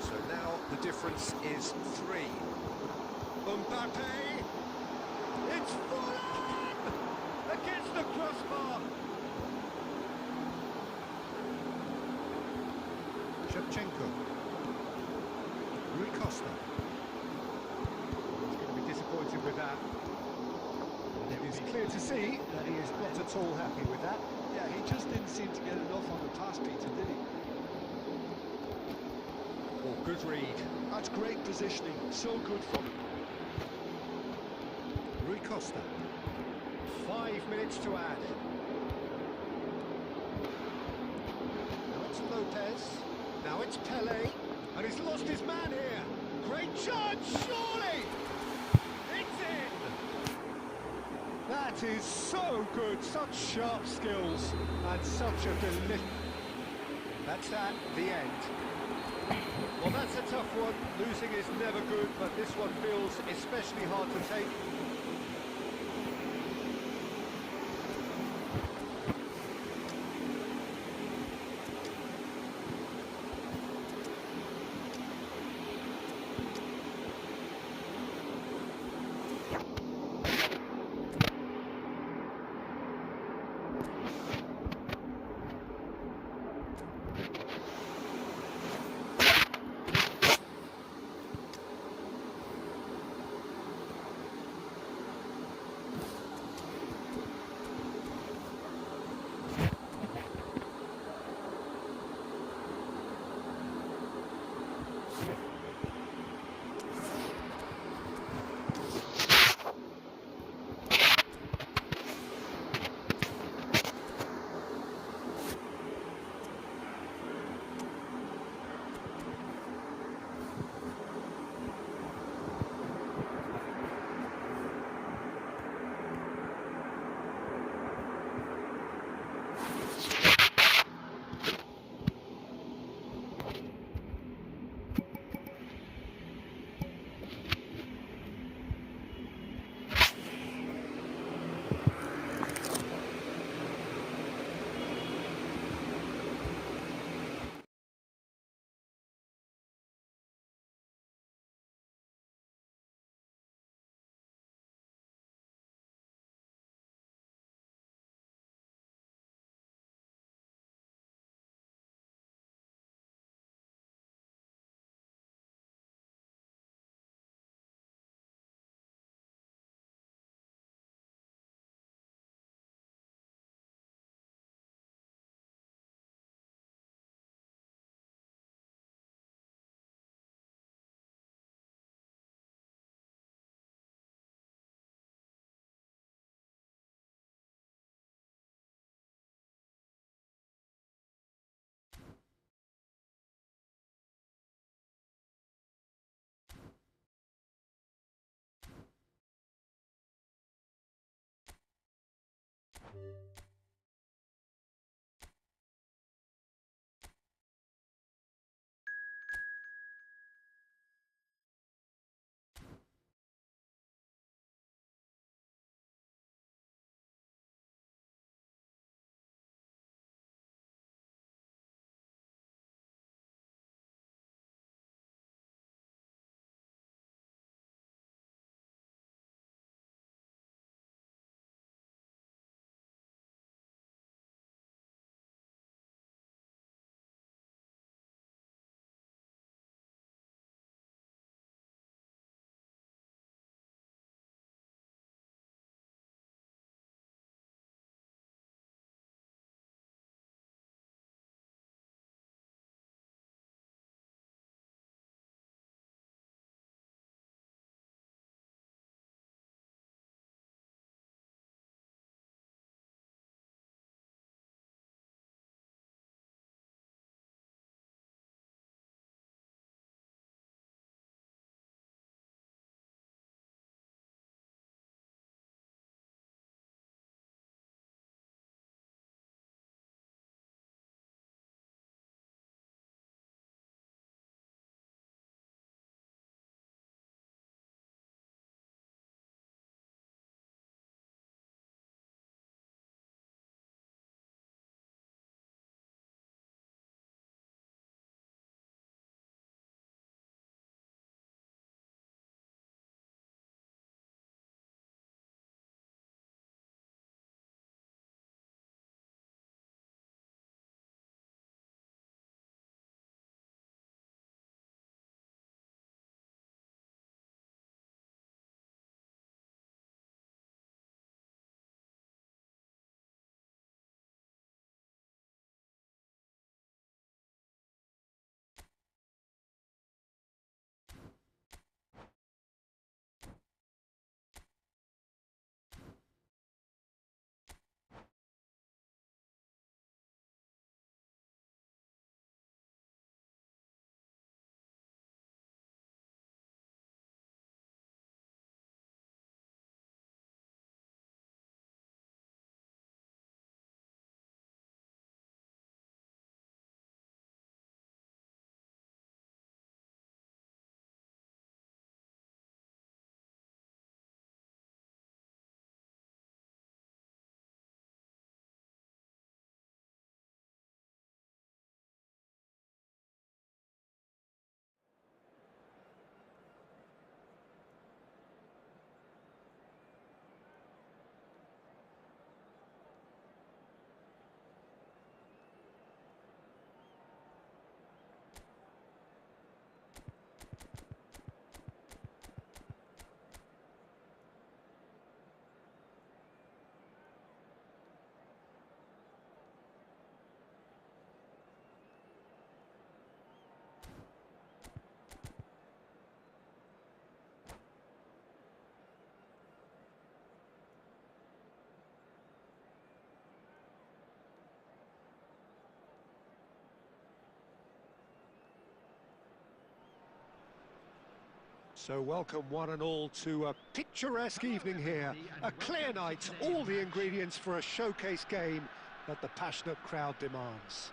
So now the difference is 3. Mbappe! It's Forlan! Against the crossbar! Shevchenko. Rui Costa. He's going to be disappointed with that. And it is clear to see that he is not at all happy with that. Yeah, he just didn't seem to get enough on the pass, Peter, did he? Oh, good read. That's great positioning, so good from him. Rui Costa. 5 minutes to add. Now it's Lopez. Now it's Pele. And he's lost his man here. Great chance, surely! It's in! That is so good. Such sharp skills. And such a delicious... That's at the end. Well, that's a tough one. Losing is never good, but this one feels especially hard to take. So welcome one and all to a picturesque evening here. A clear night, all the ingredients for a showcase game that the passionate crowd demands.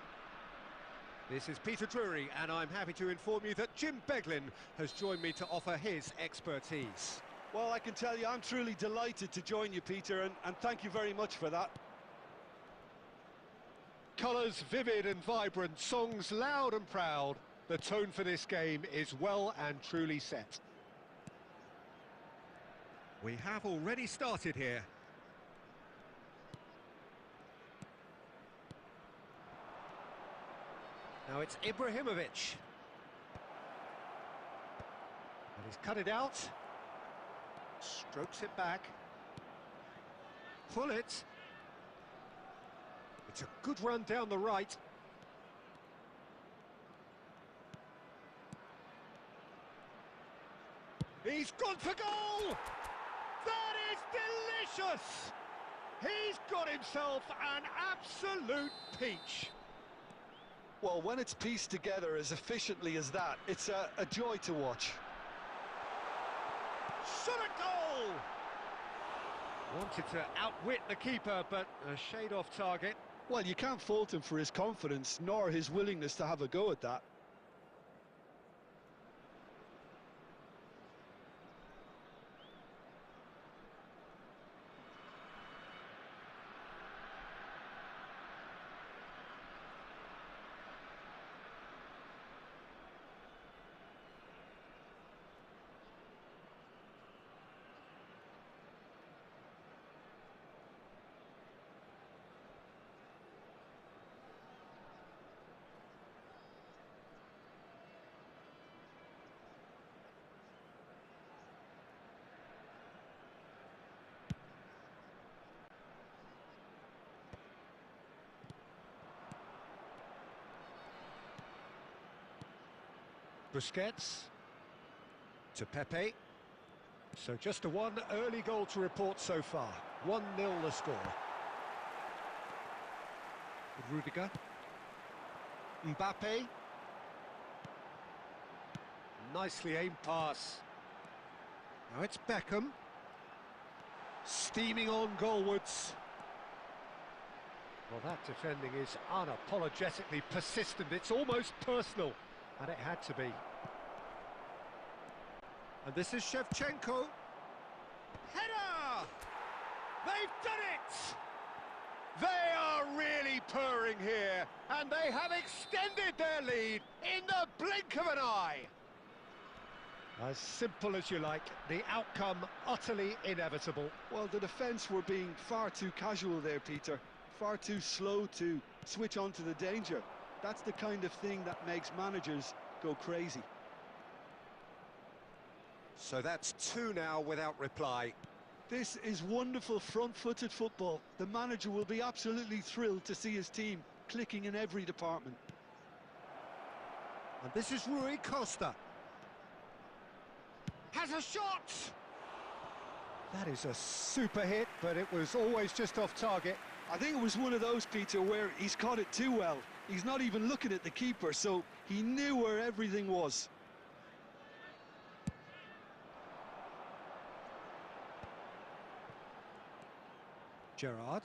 This is Peter Drury, and I'm happy to inform you that Jim Beglin has joined me to offer his expertise. Well, I can tell you I'm truly delighted to join you, Peter, and thank you very much for that. Colours vivid and vibrant, songs loud and proud. The tone for this game is well and truly set. We have already started here. Now it's Ibrahimovic. And he's cut it out. Strokes it back. Pull it. It's a good run down the right. He's gone for goal! That is delicious! He's got himself an absolute peach. Well, when it's pieced together as efficiently as that, it's a joy to watch. Shot a goal! Wanted to outwit the keeper, but a shade off target. Well, you can't fault him for his confidence, nor his willingness to have a go at that. Busquets to Pepe. So just a one early goal to report so far. 1-0 the score. Rudiger. Mbappe. Nicely aimed pass. Now it's Beckham. Steaming on goalwards. Well, that defending is unapologetically persistent. It's almost personal. And it had to be. And this is Shevchenko. Header! They've done it! They are really purring here, and they have extended their lead in the blink of an eye. As simple as you like, the outcome utterly inevitable. Well, the defence were being far too casual there, Peter. Far too slow to switch on to the danger. That's the kind of thing that makes managers go crazy. So that's 2 now without reply. This is wonderful front-footed football. The manager will be absolutely thrilled to see his team clicking in every department. And this is Rui Costa. Has a shot! That is a super hit, but it was always just off target. I think it was one of those, Peter, where he's caught it too well. He's not even looking at the keeper, so he knew where everything was. Gerrard.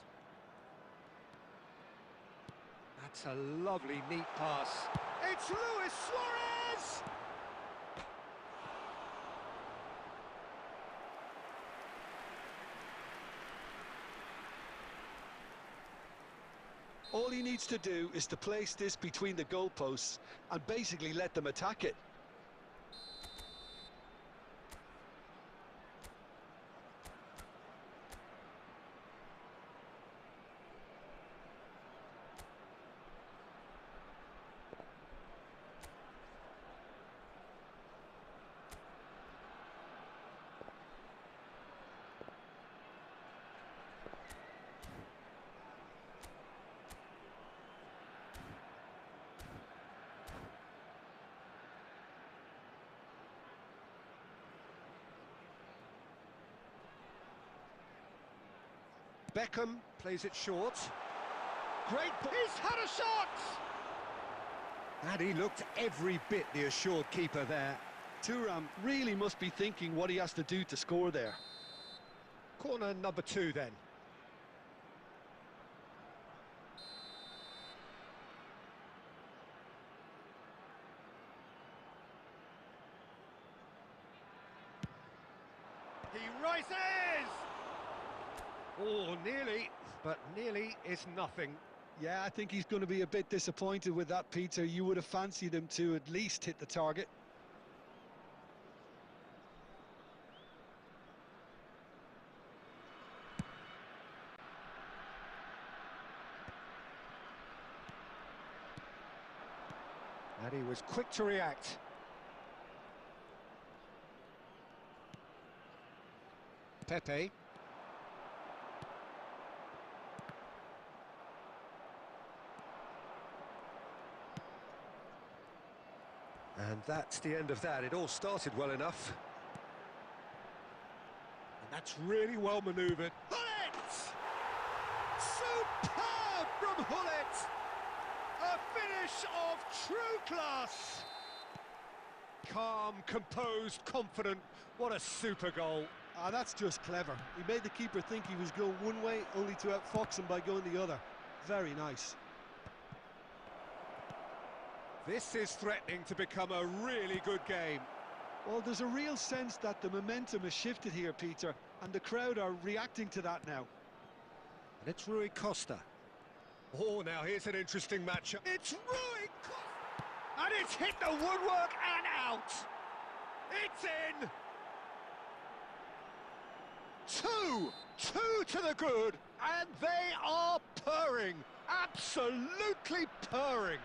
That's a lovely, neat pass. It's Luis Suarez! All he needs to do is to place this between the goalposts and basically let them attack it. Beckham plays it short. Great, he's had a shot! And he looked every bit the assured keeper there. Thuram really must be thinking what he has to do to score there. Corner number 2 then. He rises! Oh, nearly, but nearly is nothing. Yeah, I think he's going to be a bit disappointed with that, Peter. You would have fancied him to at least hit the target. And he was quick to react. Pepe. And that's the end of that. It all started well enough. And that's really well manoeuvred. Hullet! Superb from Hullet! A finish of true class! Calm, composed, confident. What a super goal. Ah, that's just clever. He made the keeper think he was going one way, only to outfox him by going the other. Very nice. This is threatening to become a really good game. Well, there's a real sense that the momentum has shifted here, Peter, and the crowd are reacting to that now. And it's Rui Costa. Oh, now here's an interesting matchup. It's Rui Costa! And it's hit the woodwork and out! It's in! Two to the good, and they are purring, absolutely purring.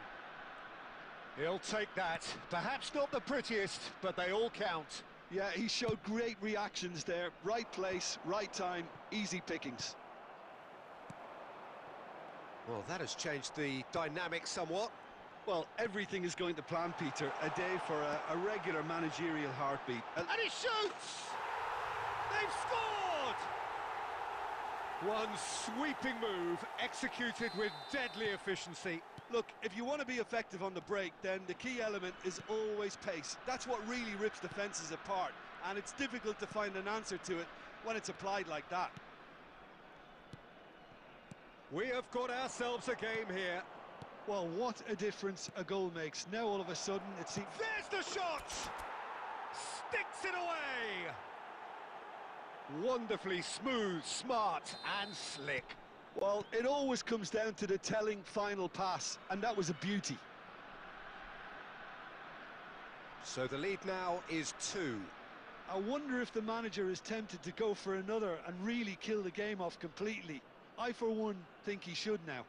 He'll take that. Perhaps not the prettiest, but they all count. Yeah, he showed great reactions there. Right place, right time, easy pickings. Well, that has changed the dynamic somewhat. Well, everything is going to plan, Peter. A day for a regular managerial heartbeat. And he shoots! They've scored! One sweeping move, executed with deadly efficiency. Look, if you want to be effective on the break, then the key element is always pace. That's what really rips defences apart, and it's difficult to find an answer to it when it's applied like that. We have got ourselves a game here. Well, what a difference a goal makes. Now all of a sudden it seems... There's the shot! Sticks it away! Wonderfully smooth, smart and slick. Well, it always comes down to the telling final pass, and that was a beauty. So the lead now is 2. I wonder if the manager is tempted to go for another and really kill the game off completely. I, for one, think he should now.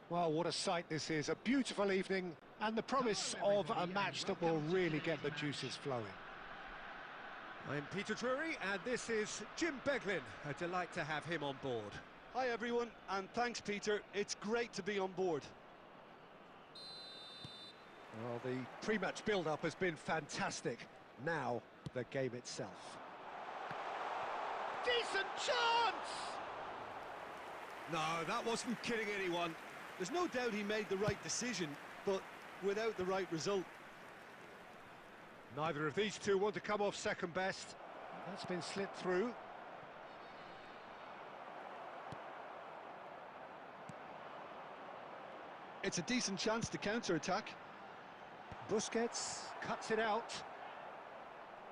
Well, what a sight this is. A beautiful evening and the promise of a match that will really get the juices flowing. I'm Peter Drury and this is Jim Beglin. A delight to have him on board. Hi everyone, and thanks Peter. It's great to be on board. Well, the pre-match build-up has been fantastic. Now, the game itself. Decent chance! No, that wasn't kidding anyone. There's no doubt he made the right decision, but without the right result. Neither of these two want to come off second best. That's been slipped through. It's a decent chance to counter-attack. Busquets cuts it out.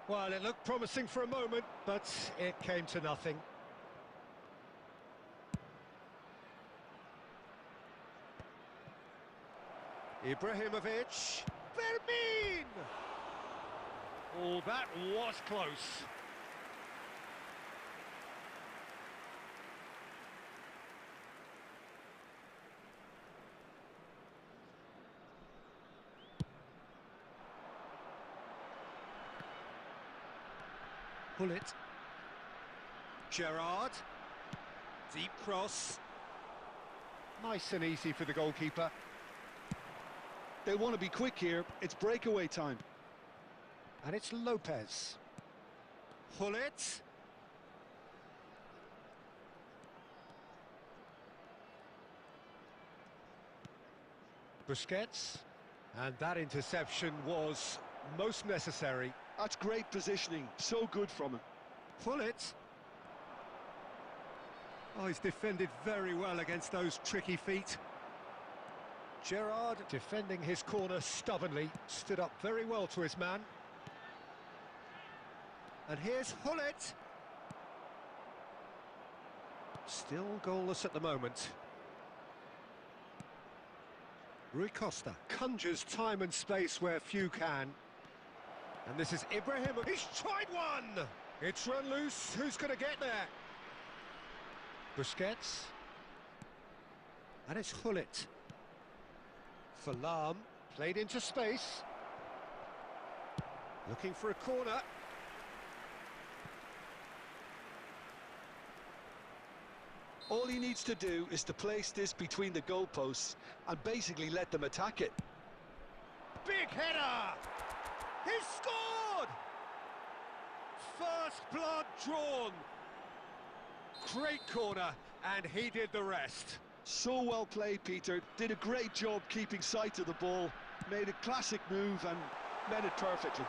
Well, it looked promising for a moment, but it came to nothing. Ibrahimovic. Fermin! Oh, that was close. Pullet. Gerrard. Deep cross. Nice and easy for the goalkeeper. They want to be quick here. It's breakaway time. And it's Lopez. Pullet. Busquets. And that interception was most necessary. That's great positioning. So good from him. Pullet. Oh, he's defended very well against those tricky feet. Gerrard, defending his corner stubbornly, stood up very well to his man. And here's Hullet. Still goalless at the moment. Rui Costa conjures time and space where few can. And this is Ibrahim. He's tried one! It's run loose. Who's going to get there? Busquets. And it's Hullet. Falam, played into space. Looking for a corner. All he needs to do is to place this between the goalposts and basically let them attack it. Big header! He's scored! First blood drawn. Great corner, and he did the rest. So well played, Peter. Did a great job keeping sight of the ball. Made a classic move and met it perfectly.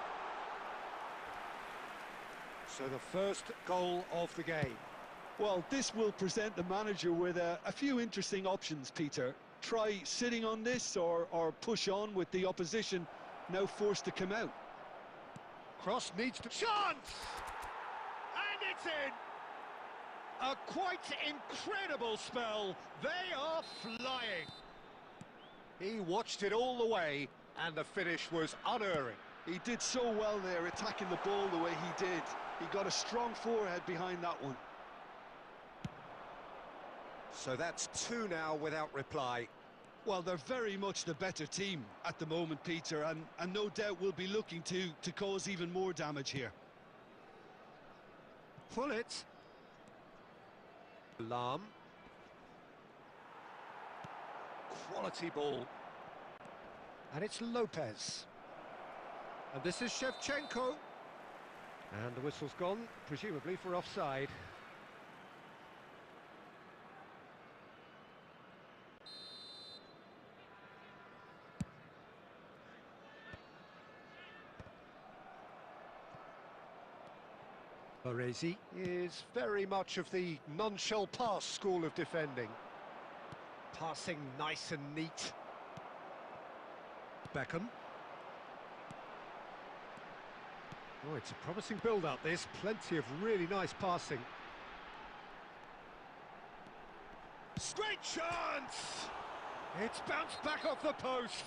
So the first goal of the game. Well, this will present the manager with a few interesting options, Peter. Try sitting on this or push on with the opposition now forced to come out. Cross needs to... Chance! And it's in! A quite incredible spell. They are flying. He watched it all the way, and the finish was unerring. He did so well there, attacking the ball the way he did. He got a strong forehead behind that one. So that's two now without reply. Well, they're very much the better team at the moment, Peter, and no doubt will be looking to cause even more damage here. Pull it. Lam. Quality ball. And it's Lopez. And this is Shevchenko. And the whistle's gone, presumably for offside. Baresi is very much of the non-shell pass school of defending. Passing nice and neat. Beckham. Oh, it's a promising build-up, this. Plenty of really nice passing. Great chance! It's bounced back off the post.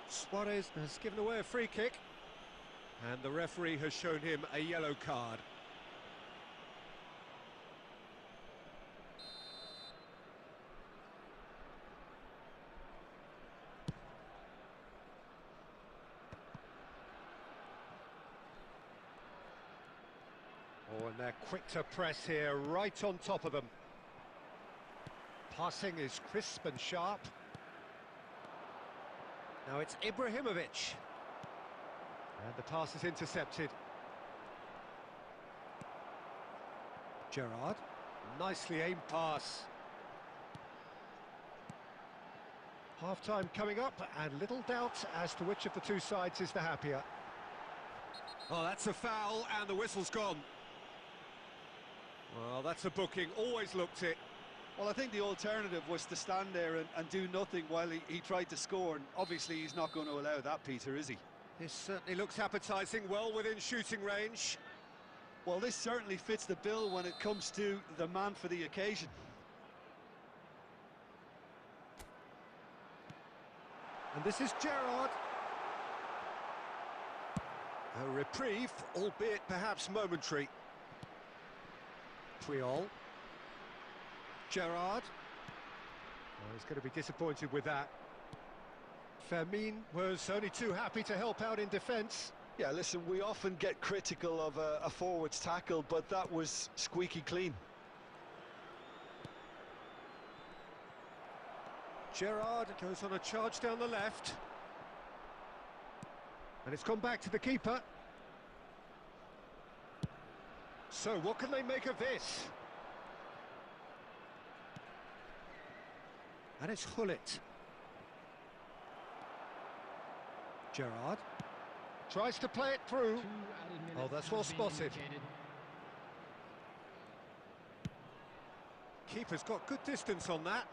Suarez has given away a free kick. And the referee has shown him a yellow card. and they're quick to press here, right on top of them. Passing is crisp and sharp. Now it's Ibrahimovic. And the pass is intercepted. Gerrard. Nicely aimed pass. Half-time coming up, and little doubt as to which of the two sides is the happier. Oh, that's a foul, and the whistle's gone. Well, that's a booking, always looked it. Well, I think the alternative was to stand there and do nothing while he tried to score, and obviously he's not going to allow that, Peter, is he? This certainly looks appetising, well within shooting range. Well, this certainly fits the bill when it comes to the man for the occasion. And this is Gerrard. A reprieve, albeit perhaps momentary. Puyol. Gerrard. Oh, he's going to be disappointed with that. Fermin was only too happy to help out in defence. Yeah, listen, we often get critical of a forward's tackle, but that was squeaky clean. Gerrard goes on a charge down the left. And it's gone back to the keeper. So what can they make of this? And it's Hullet. Gerrard tries to play it through. Oh, that's well spotted. Keeper's got good distance on that.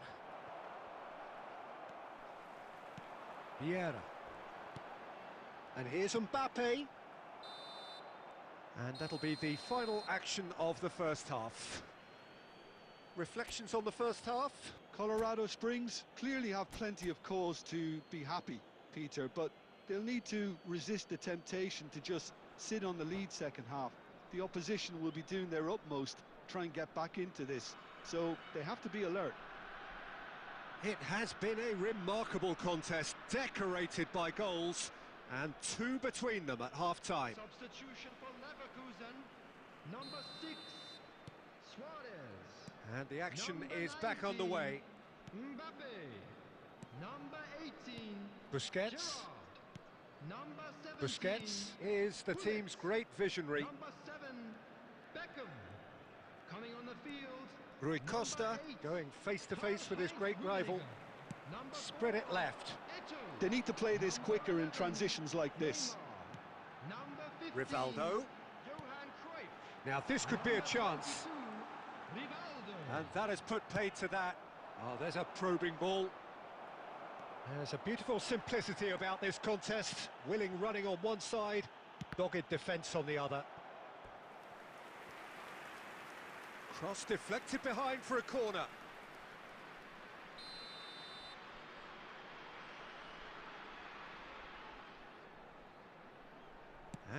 Vieira. And here's Mbappe. And that'll be the final action of the first half. Reflections on the first half? Colorado Springs clearly have plenty of cause to be happy, Peter, but they'll need to resist the temptation to just sit on the lead second half. The opposition will be doing their utmost to try and get back into this, so they have to be alert. It has been a remarkable contest, decorated by goals, and two between them at half-time. Substitution for Leverkusen, number 6, Suarez. And the action Number is back 19, underway. Mbappe, number 18, Busquets. Gerrard, number 17, Busquets is the team's great visionary. number 7, Beckham, coming on the field, Rui Costa going face-to-face with his great rival. number Spread it 4, left. Eto'o, They need to play this quicker in transitions like this. Neymar, number 15, Rivaldo. Johan Cruyff, Now this could be a chance. 22, Rivaldo. And that has put paid to that. Oh, there's a probing ball. There's a beautiful simplicity about this contest. Willing running on one side, dogged defence on the other. Cross deflected behind for a corner.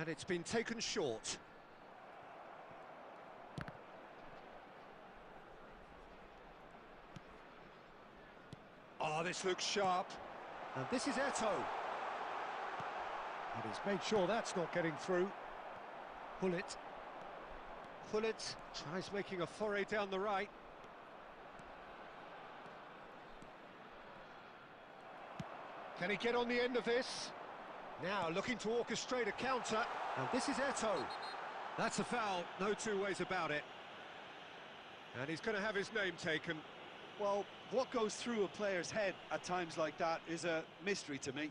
And it's been taken short. Oh, this looks sharp. And this is Eto'o. And he's made sure that's not getting through. Hullet. Hullet tries making a foray down the right. Can he get on the end of this? Now looking to orchestrate a counter. And this is Eto'o. That's a foul, no two ways about it. And he's going to have his name taken. Well, what goes through a player's head at times like that is a mystery to me.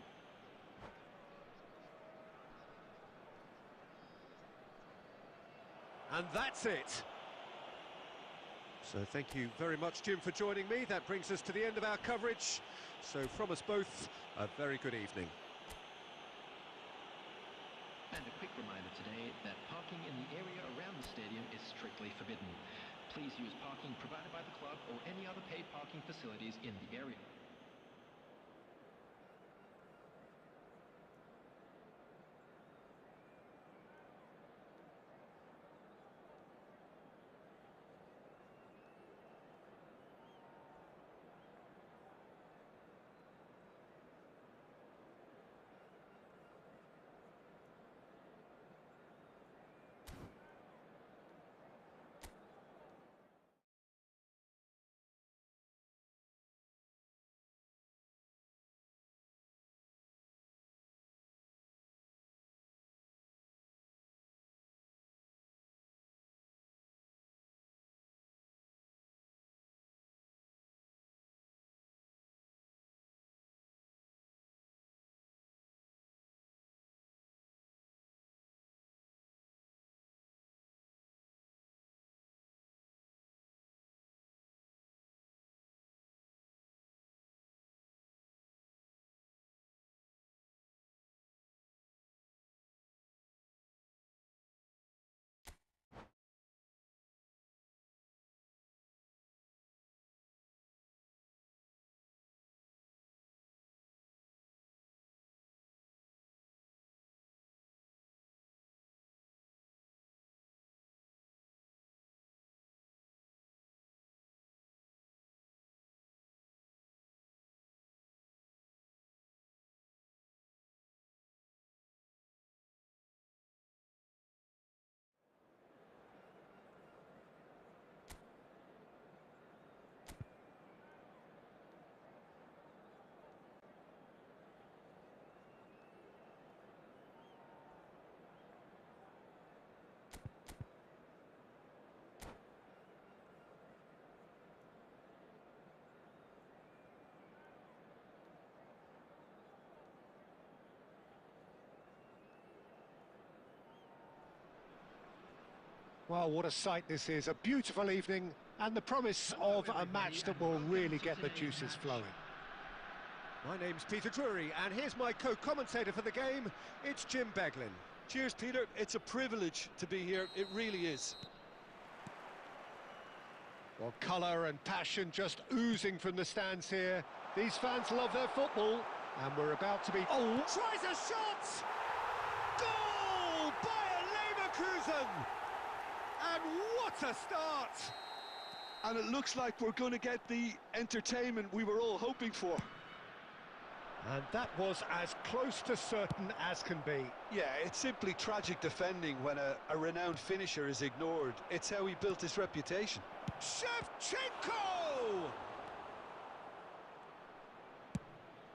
And that's it. So thank you very much, Jim, for joining me. That brings us to the end of our coverage. So from us both, a very good evening. And a quick reminder today that parking in the area around the stadium is strictly forbidden. Please use parking provided by the club or any other paid parking facilities in the area. Well, what a sight this is. A beautiful evening and the promise of a match that will really get the juices flowing. My name's Peter Drury, and here's my co-commentator for the game. It's Jim Beglin. Cheers, Peter. It's a privilege to be here. It really is. Well, colour and passion just oozing from the stands here. These fans love their football, and we're about to be... Oh, tries a shot! Goal! Bayer Leverkusen! And what a start! And it looks like we're going to get the entertainment we were all hoping for. And that was as close to certain as can be. Yeah, it's simply tragic defending when a renowned finisher is ignored. It's how he built his reputation. Shevchenko!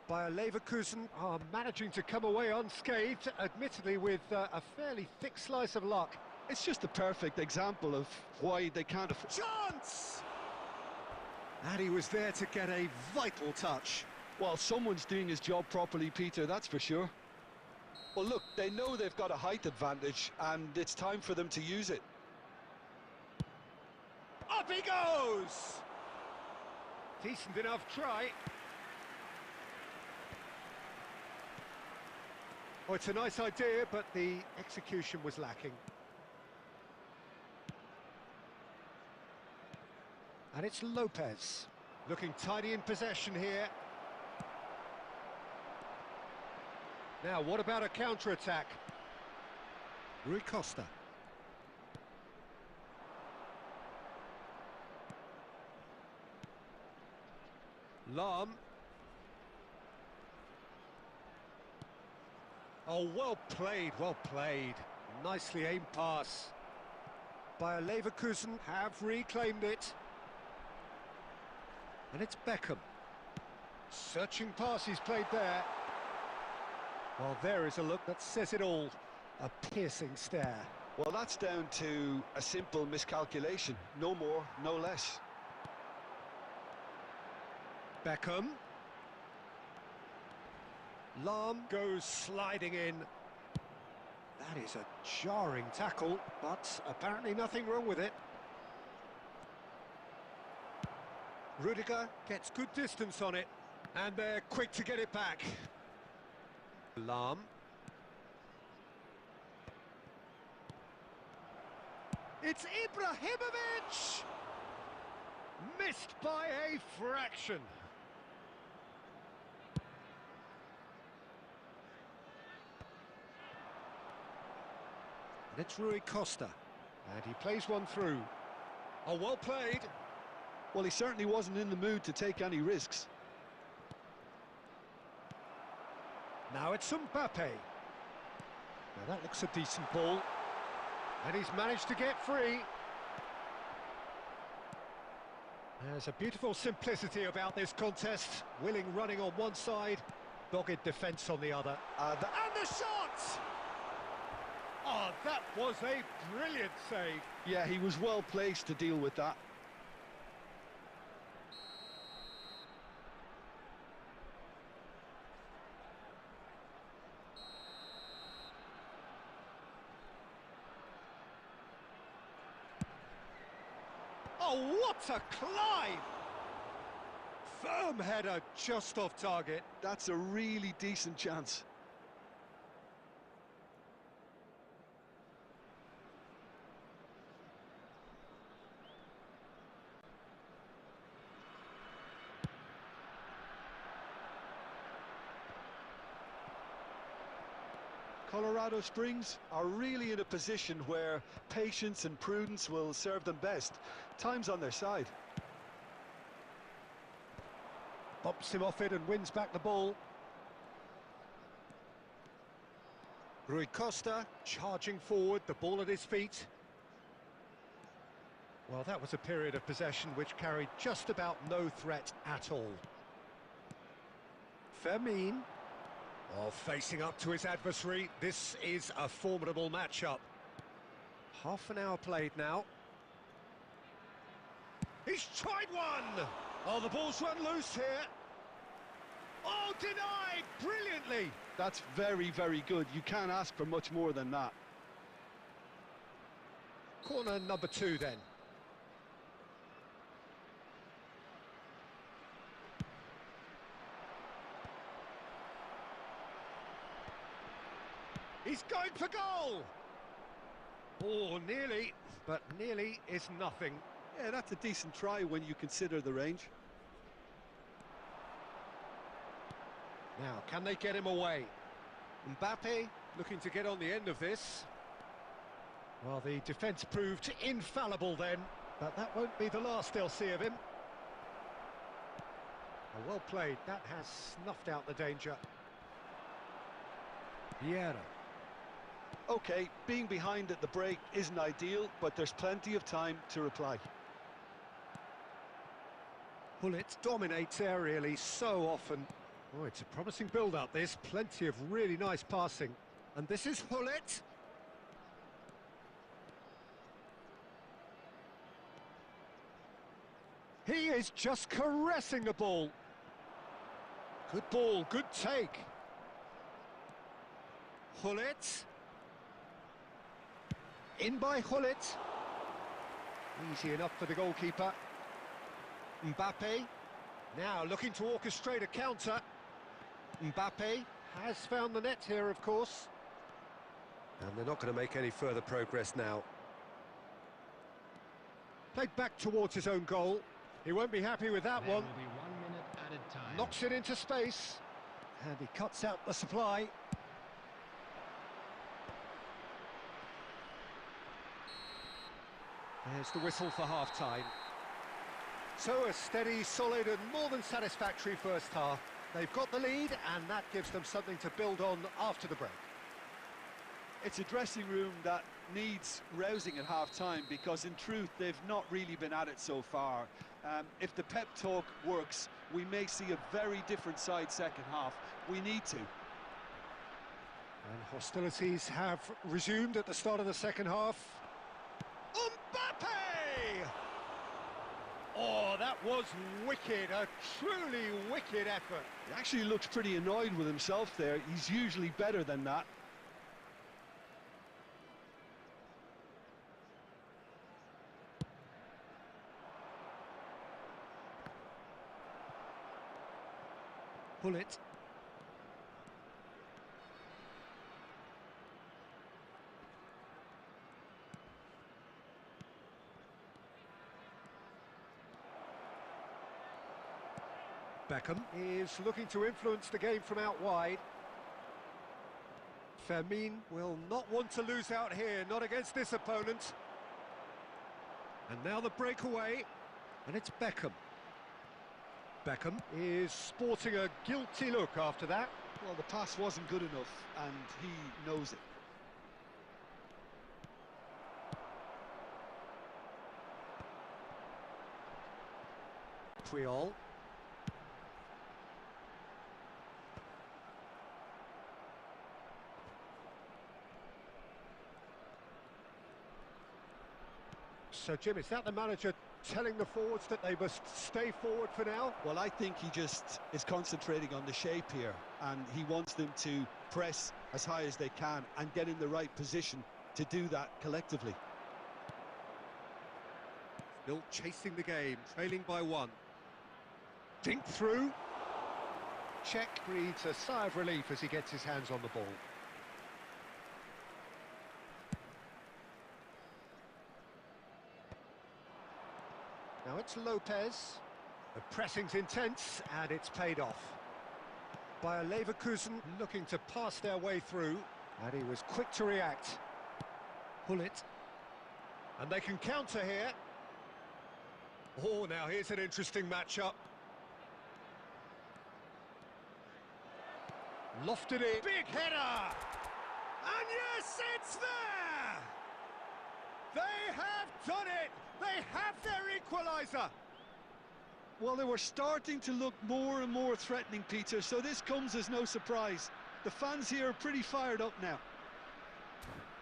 Bayer Leverkusen are managing to come away unscathed, admittedly with a fairly thick slice of luck. It's just the perfect example of why they can't afford... Chance! And he was there to get a vital touch. Well, someone's doing his job properly, Peter, that's for sure. Well, look, they know they've got a height advantage, and it's time for them to use it. Up he goes! Decent enough try. Oh, it's a nice idea, but the execution was lacking. And it's Lopez, looking tidy in possession here. Now, what about a counter-attack? Rui Costa. Lahm. Oh, well played, well played. Nicely aimed pass. Bayer Leverkusen have reclaimed it. And it's Beckham. Searching pass he's played there. Well, there is a look that says it all. A piercing stare. Well, that's down to a simple miscalculation. No more, no less. Beckham. Lahm goes sliding in. That is a jarring tackle, but apparently nothing wrong with it. Rudiger gets good distance on it, and they're quick to get it back. Lahm. It's Ibrahimovic! Missed by a fraction. And it's Rui Costa. And he plays one through. Oh, well played. Well, he certainly wasn't in the mood to take any risks. Now it's Mbappe. Now that looks a decent ball. And he's managed to get free. There's a beautiful simplicity about this contest. Willing running on one side, dogged defence on the other. And the shot! Oh, that was a brilliant save. Yeah, he was well placed to deal with that. Oh, what a climb! Firm header just off target. That's a really decent chance. Colorado Springs are really in a position where patience and prudence will serve them best. Time's on their side. Bumps him off it and wins back the ball. Rui Costa charging forward, the ball at his feet. Well, that was a period of possession which carried just about no threat at all. Fermin. Oh, facing up to his adversary, this is a formidable matchup. Half an hour played now. He's tried one! Oh, the ball's run loose here. Oh, denied brilliantly! That's very, very good. You can't ask for much more than that. Corner number 2 then. He's going for goal! Oh, nearly, but nearly is nothing. Yeah, that's a decent try when you consider the range. Now, can they get him away? Mbappe looking to get on the end of this. Well, the defence proved infallible then, but that won't be the last they'll see of him. Oh, well played, that has snuffed out the danger. Vieira. Okay, being behind at the break isn't ideal, but there's plenty of time to reply. Gullit dominates aerially so often. Oh, it's a promising build-up, this. Plenty of really nice passing. And this is Gullit. He is just caressing the ball. Good ball, good take. Gullit. In by Gullit. Easy enough for the goalkeeper. Mbappe. Now looking to orchestrate a counter. Mbappe has found the net here, of course. And they're not going to make any further progress now. Played back towards his own goal. He won't be happy with that There one. will be 1 minute added time. Knocks it into space. And he cuts out the supply. There's the whistle for half-time. So a steady, solid and more than satisfactory first half. They've got the lead and that gives them something to build on after the break. It's a dressing room that needs rousing at half-time because in truth they've not really been at it so far. If the pep talk works, we may see a very different side second half. We need to. And hostilities have resumed at the start of the second half. Mbappe! Oh, that was wicked, a truly wicked effort. He actually looks pretty annoyed with himself there. He's usually better than that. Gullit. Beckham is looking to influence the game from out wide. Fermin will not want to lose out here, not against this opponent. And now the breakaway, and it's Beckham. Beckham is sporting a guilty look after that. Well, the pass wasn't good enough, and he knows it. Puyol. So, Jim, is that the manager telling the forwards that they must stay forward for now? Well, I think he just is concentrating on the shape here, and he wants them to press as high as they can and get in the right position to do that collectively. Still chasing the game, trailing by 1. Dink through. Czech breathes a sigh of relief as he gets his hands on the ball. Now it's Lopez. The pressing's intense and it's paid off. Bayer Leverkusen looking to pass their way through, and he was quick to react. Gullit. And they can counter here. Oh, now here's an interesting matchup. Lofted it. Big header! And yes, it's there! They have done it! They have their equaliser! Well, they were starting to look more and more threatening, Peter, so this comes as no surprise. The fans here are pretty fired up now.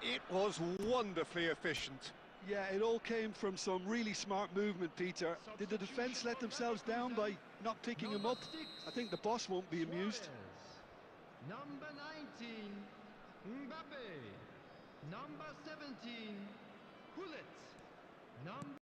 It was wonderfully efficient. Yeah, it all came from some really smart movement, Peter. Did the defence let themselves down by not picking him up? I think the boss won't be amused. Number 19, Mbappe. Number 17, Gullit. Number